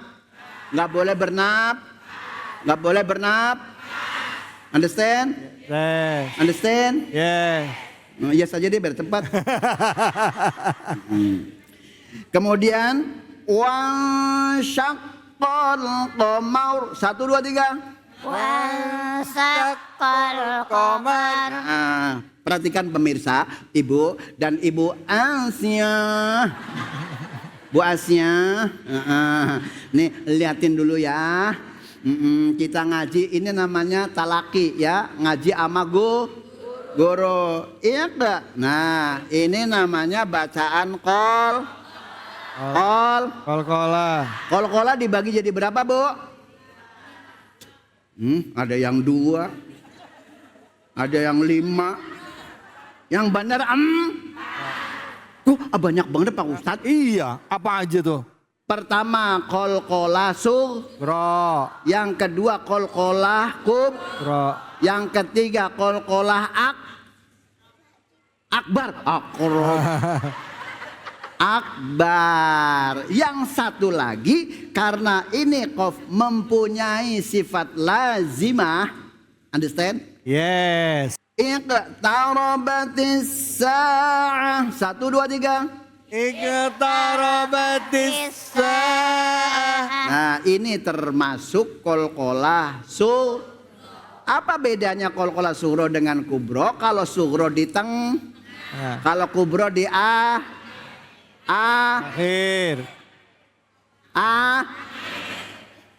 Understand? Yes. Understand? Yes. Yes saja deh biar cepat. Kemudian wansyaqqal qamar 1 2 3. Wansyaqqal qamar. Perhatikan pemirsa, Ibu dan Ibu Asia. Bu Asia, nih liatin dulu ya. Kita ngaji ini namanya talaki ya, ngaji ama guru. Iya enggak? Nah, ini namanya bacaan Kol-kola dibagi jadi berapa, Bu? Ada yang 2. Ada yang 5. Yang benar banyak banget Pak Ustadz. Iya, apa aja tuh? Pertama kol-kola Bro. Yang kedua kol-kola Bro. Yang ketiga kol-kola akbar. Akbar. Yang satu lagi karena ini qaf mempunyai sifat lazimah. Understand? Yes. Iqtarabatis sa'ah 1 2 3. Iqtarabatis sa'ah. Nah, ini termasuk kol-kolah Apa bedanya kol-kolah sugro dengan kubro? Kalau sugro di kalau kubro di akhir.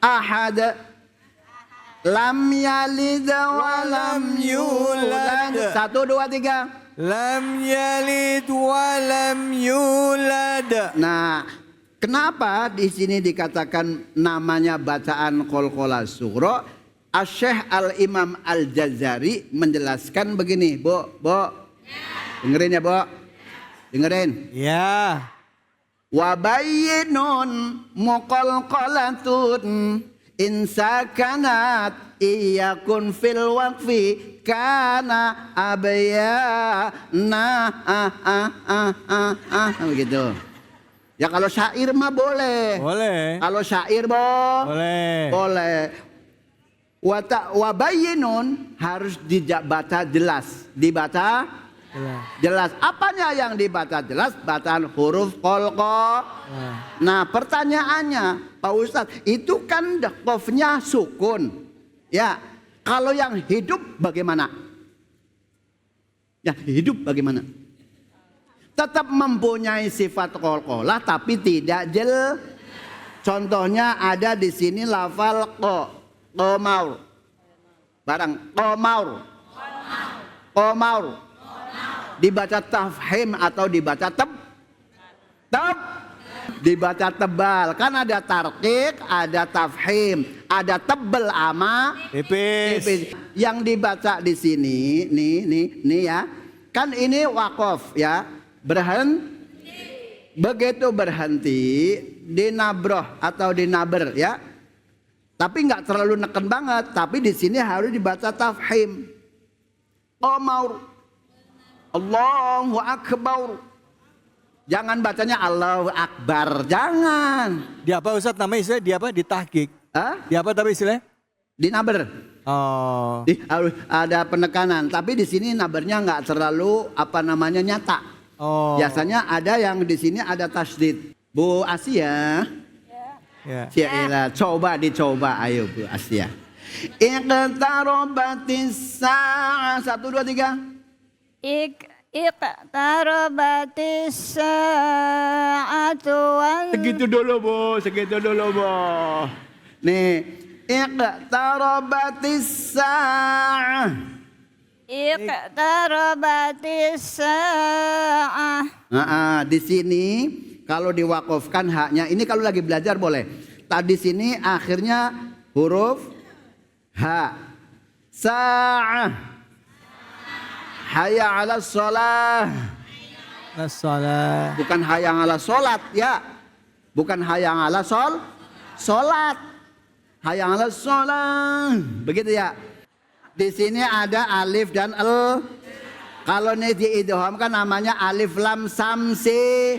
Ahad. Lam yalid wa lam yulad. 1 2 3. Lam yalid wa lam yulad. Nah, kenapa di sini dikatakan namanya bacaan kol-kolah sugro? Asy-Syaikh Al-Imam Al-Jazari menjelaskan begini, Bu. Dengerin ya, Bu. Dengerin. Ya. Wa bayyinun muqalqalatun insakanat iyakun fil waqfi kana abya begitu. Ya kalau syair mah boleh. Kalau syair boleh. Wa bayyinun harus dibaca jelas. Jelas. Apanya yang dibaca jelas? Bacaan huruf qolqo. Nah, pertanyaannya, Pak Ustadz, itu kan qafnya sukun. Ya, kalau yang hidup bagaimana? Ya, hidup bagaimana? Tetap mempunyai sifat qolqolah tapi tidak Contohnya ada di sini lafal qomaur. Barang qomaur. Dibaca tafhim atau dibaca dibaca tebal. Kan ada tarqiq, ada tafhim, ada tebal ama tipis. Yang dibaca di sini nih ya. Kan ini waqaf ya. Begitu berhenti di nabroh atau di naber ya. Tapi nggak terlalu neken banget. Tapi di sini harus dibaca tafhim. Qamar. Allahu Akbar. Jangan bacanya Allahu Akbar. Jangan. Di apa Ustaz namanya istilah? Di apa? Di tahqiq. Hah? Di apa tapi istilahnya? Di naber. Oh. Ada penekanan. Tapi di sini nabernya nggak terlalu nyata. Oh. Biasanya ada yang di sini ada tasdid. Bu Asia. Ya. Ciela, coba dicoba, ayo Bu Asia. Iqtarabatis sa'ah. 1, 2, 3. Iqtarabatis sa'atu wan Segitu dulu Bu, Nih, iqtarabatis sa'ah. Iqtarabatis sa'ah. Di sini kalau diwakafkan haknya, ini kalau lagi belajar boleh. Tadi sini akhirnya huruf ha. Sa'ah. Hayya 'alas shalah. Bukan hayya 'alas salat ya. Bukan hayya 'alas salat. Hayya 'alas shalah. Begitu ya. Di sini ada alif dan el. Kalau ini diidghamkan namanya alif lam samsi.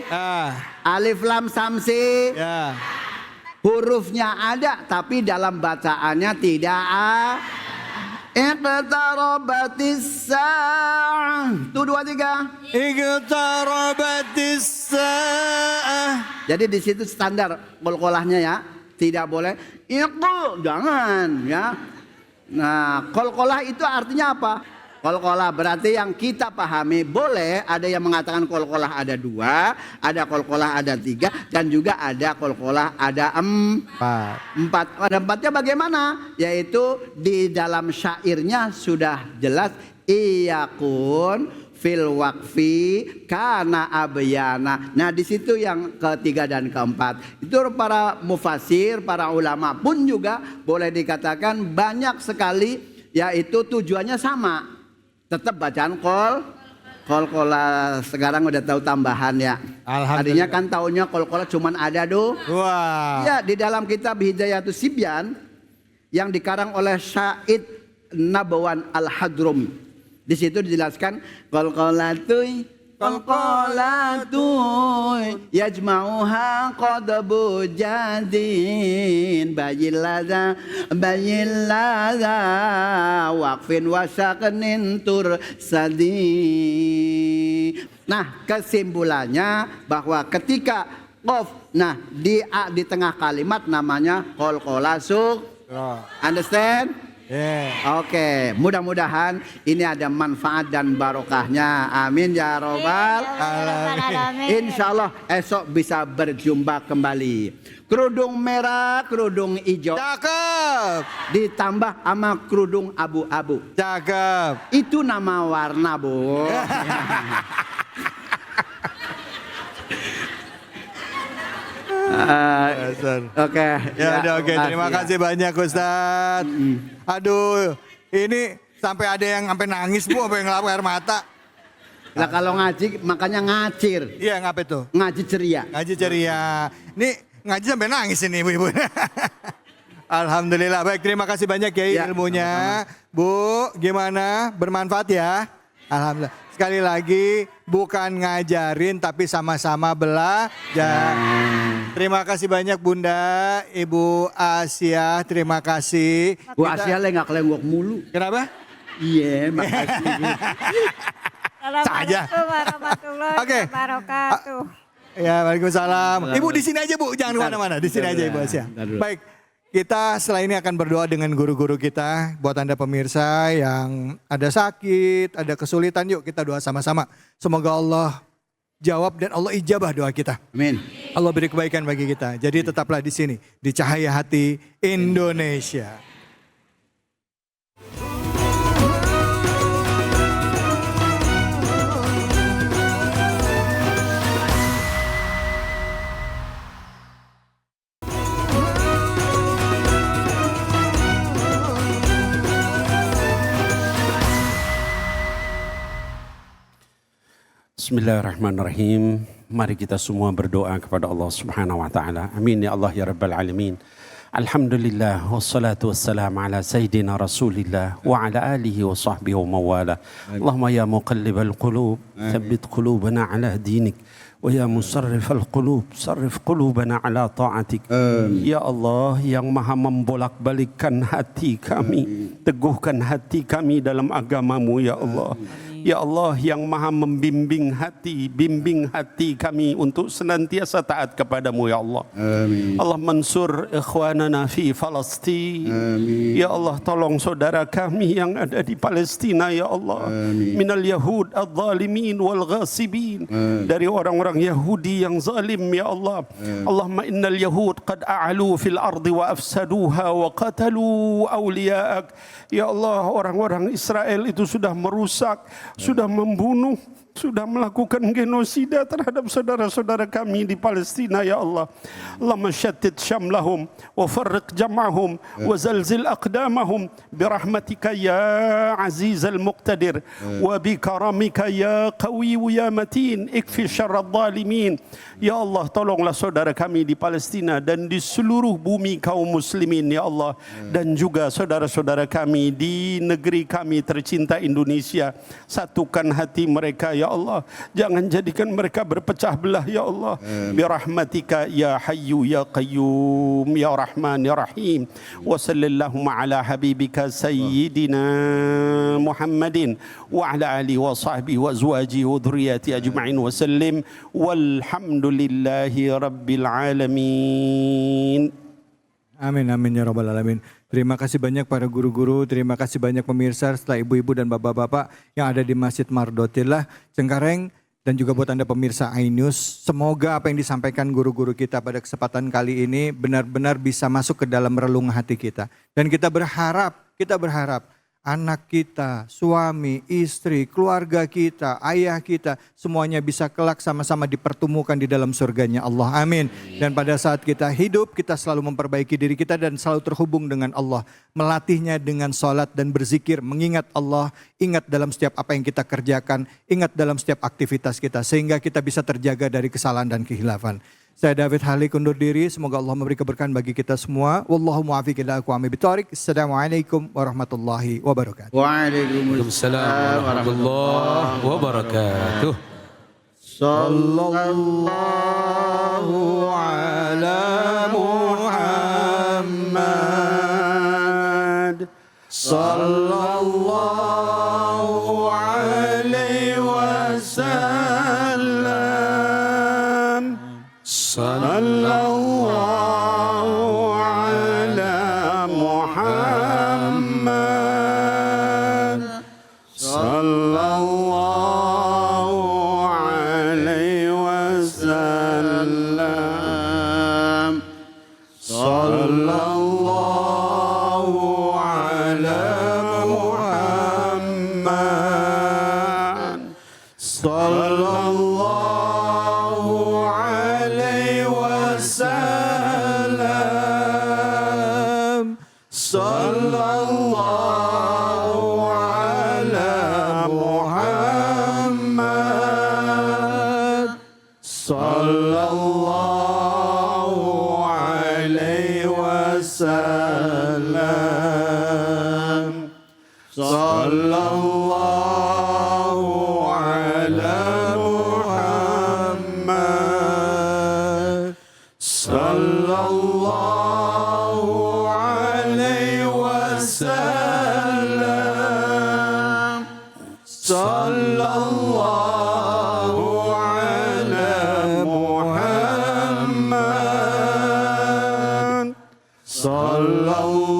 Alif lam samsi. Ya. Hurufnya ada tapi dalam bacaannya tidak ada. Iqtarabatis sa'ah. 1, 2, 3. Iqtarabatis sa'ah. Jadi di situ standar qalqalahnya ya. Tidak boleh jangan ya. Nah, qalqalah itu artinya apa? Qalqalah berarti yang kita pahami boleh ada yang mengatakan qalqalah ada 2, ada qalqalah ada 3, dan juga ada qalqalah ada 4. Ada 4-nya bagaimana? Yaitu di dalam syairnya sudah jelas iyakun fil waqfi kana abyana. Nah, di situ yang ketiga dan keempat. Itu para mufasir, para ulama pun juga boleh dikatakan banyak sekali yaitu tujuannya sama. Tetap bacaan qalqalah. Sekarang udah tahu tambahan ya. Tadinya kan taunya qalqalah cuman ada Wah. Ya, di dalam kitab Hidayatus Sibyan yang dikarang oleh Syahid Nabawan Al-Hadrami. Di situ dijelaskan qalqalatuy yajma'uha qadabu jadin bayilladza waqfin wasaqnin tursadi. Nah, kesimpulannya bahwa ketika qaf, nah di tengah kalimat namanya qalqalah sughra. Understand? Yeah. Oke, mudah-mudahan ini ada manfaat dan barokahnya. Amin ya robbal alamin. Insya Allah esok bisa berjumpa kembali. Kerudung merah, kerudung hijau. Cakep. Ditambah sama kerudung abu-abu. Cakep. Itu nama warna, Bu. Oke. Oke. Terima kasih banyak Ustaz. Aduh, ini sampai ada yang sampai nangis Bu, sampai ngelap air mata. Nah, kalau ngaji makanya ngacir. Iya, ngapain tuh? Ngaji ceria. Ngaji ceria. Ini ngaji sampai nangis ini ibu-ibu. Alhamdulillah. Baik, terima kasih banyak ya ilmunya. Sama-sama. Bu, gimana? Bermanfaat ya? Alhamdulillah. Sekali lagi bukan ngajarin tapi sama-sama belajar. Terima kasih banyak Bunda, Ibu Asia, terima kasih. Bu Asia nggak kelenggok mulu. Kenapa? Iya, makasih. Assalamualaikum warahmatullahi wabarakatuh. Ya, waalaikumsalam. Ibu di sini aja Bu, jangan kemana-mana. Di sini aja Ibu Asia. Baik, kita setelah ini akan berdoa dengan guru-guru kita. Buat Anda pemirsa yang ada sakit, ada kesulitan, yuk kita doa sama-sama. Semoga Allah jawab dan Allah ijabah doa kita. Amin. Allah beri kebaikan bagi kita. Jadi tetaplah di sini, di Cahaya Hati Indonesia. Bismillahirrahmanirrahim. Mari kita semua berdoa kepada Allah Subhanahu wa taala. Amin ya Allah ya rabbal alamin. Alhamdulillah wassalatu wassalam ala sayyidina Rasulillah wa ala alihi wa sahbihi wa mawala. Allahumma ya muqallibal qulub, tsabbit qulubana ala dinik. ويا مصرف القلوب صرف قلوبنا على طاعتك. Ya Allah yang maha membolak-balikkan hati kami, teguhkan hati kami dalam agamamu ya Allah. Ya Allah yang maha membimbing hati, bimbing hati kami untuk senantiasa taat kepadamu ya Allah. Amin. Allah mansur ikhwanana fi Palestin. Ya Allah tolong saudara kami yang ada di Palestina ya Allah. Minal yahud al-zalimin wal ghasibin. Dari orang-orang Yahudi yang zalim ya Allah. Allahumma innal yahud qad a'alu fil ardi wa afsaduha wa qatalu awliya'ak. Ya Allah orang-orang Israel itu sudah merusak, sudah membunuh, sudah melakukan genosida terhadap saudara-saudara kami di Palestina ya Allah. Allahumma syattid syamlahum wa farriq jam'ahum wa zalzil aqdamahum birahmatika ya azizal muqtadir wa bikaramika ya qawi ya matin ikfi syarrad zalimin. Ya Allah tolonglah saudara kami di Palestina dan di seluruh bumi kaum muslimin ya Allah, dan juga saudara-saudara kami di negeri kami tercinta Indonesia. Satukan hati mereka ya Allah, jangan jadikan mereka berpecah belah ya Allah. Birahmatika ya hayyu ya qayyum ya rahman ya rahim. Wa sallallahu ala habibika sayyidina Muhammadin wa ala alihi wa sahbihi wa azwajihi wa dhurriyyati ajma'in wa sallim walhamdulillahi rabbil alamin. Amin amin ya rabbal alamin. Terima kasih banyak para guru-guru, terima kasih banyak pemirsa serta ibu-ibu dan bapak-bapak yang ada di Masjid Mardotillah Cengkareng, dan juga buat Anda pemirsa iNews. Semoga apa yang disampaikan guru-guru kita pada kesempatan kali ini benar-benar bisa masuk ke dalam relung hati kita. Dan kita berharap anak kita, suami, istri, keluarga kita, ayah kita, semuanya bisa kelak sama-sama dipertemukan di dalam surganya Allah. Amin. Dan pada saat kita hidup, kita selalu memperbaiki diri kita dan selalu terhubung dengan Allah. Melatihnya dengan salat dan berzikir, mengingat Allah, ingat dalam setiap apa yang kita kerjakan, ingat dalam setiap aktivitas kita, sehingga kita bisa terjaga dari kesalahan dan kehilafan. Saya David Halik undur diri. Semoga Allah memberi keberkahan bagi kita semua. Wallahu muwaffiq ila aqwamit thoriq. Assalamualaikum warahmatullahi wabarakatuh. Waalaikumsalam warahmatullahi wabarakatuh. Sallallahu ala Muhammad. Sallallahu alaihi wasallam. Sallallahu ala Muhammad. Sallallahu alaihi wasallam. Sallallahu ala Muhammad. Sallallahu sallallahu ala Muhammad. Sallallahu alaihi wasallam. Sallallahu ala Muhammad. Sallallahu alaihi wasallam. Sallallahu ala Muhammad. Sallallahu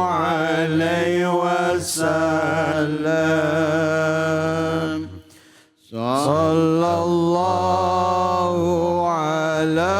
alaihi wasallam. Sallallahu ala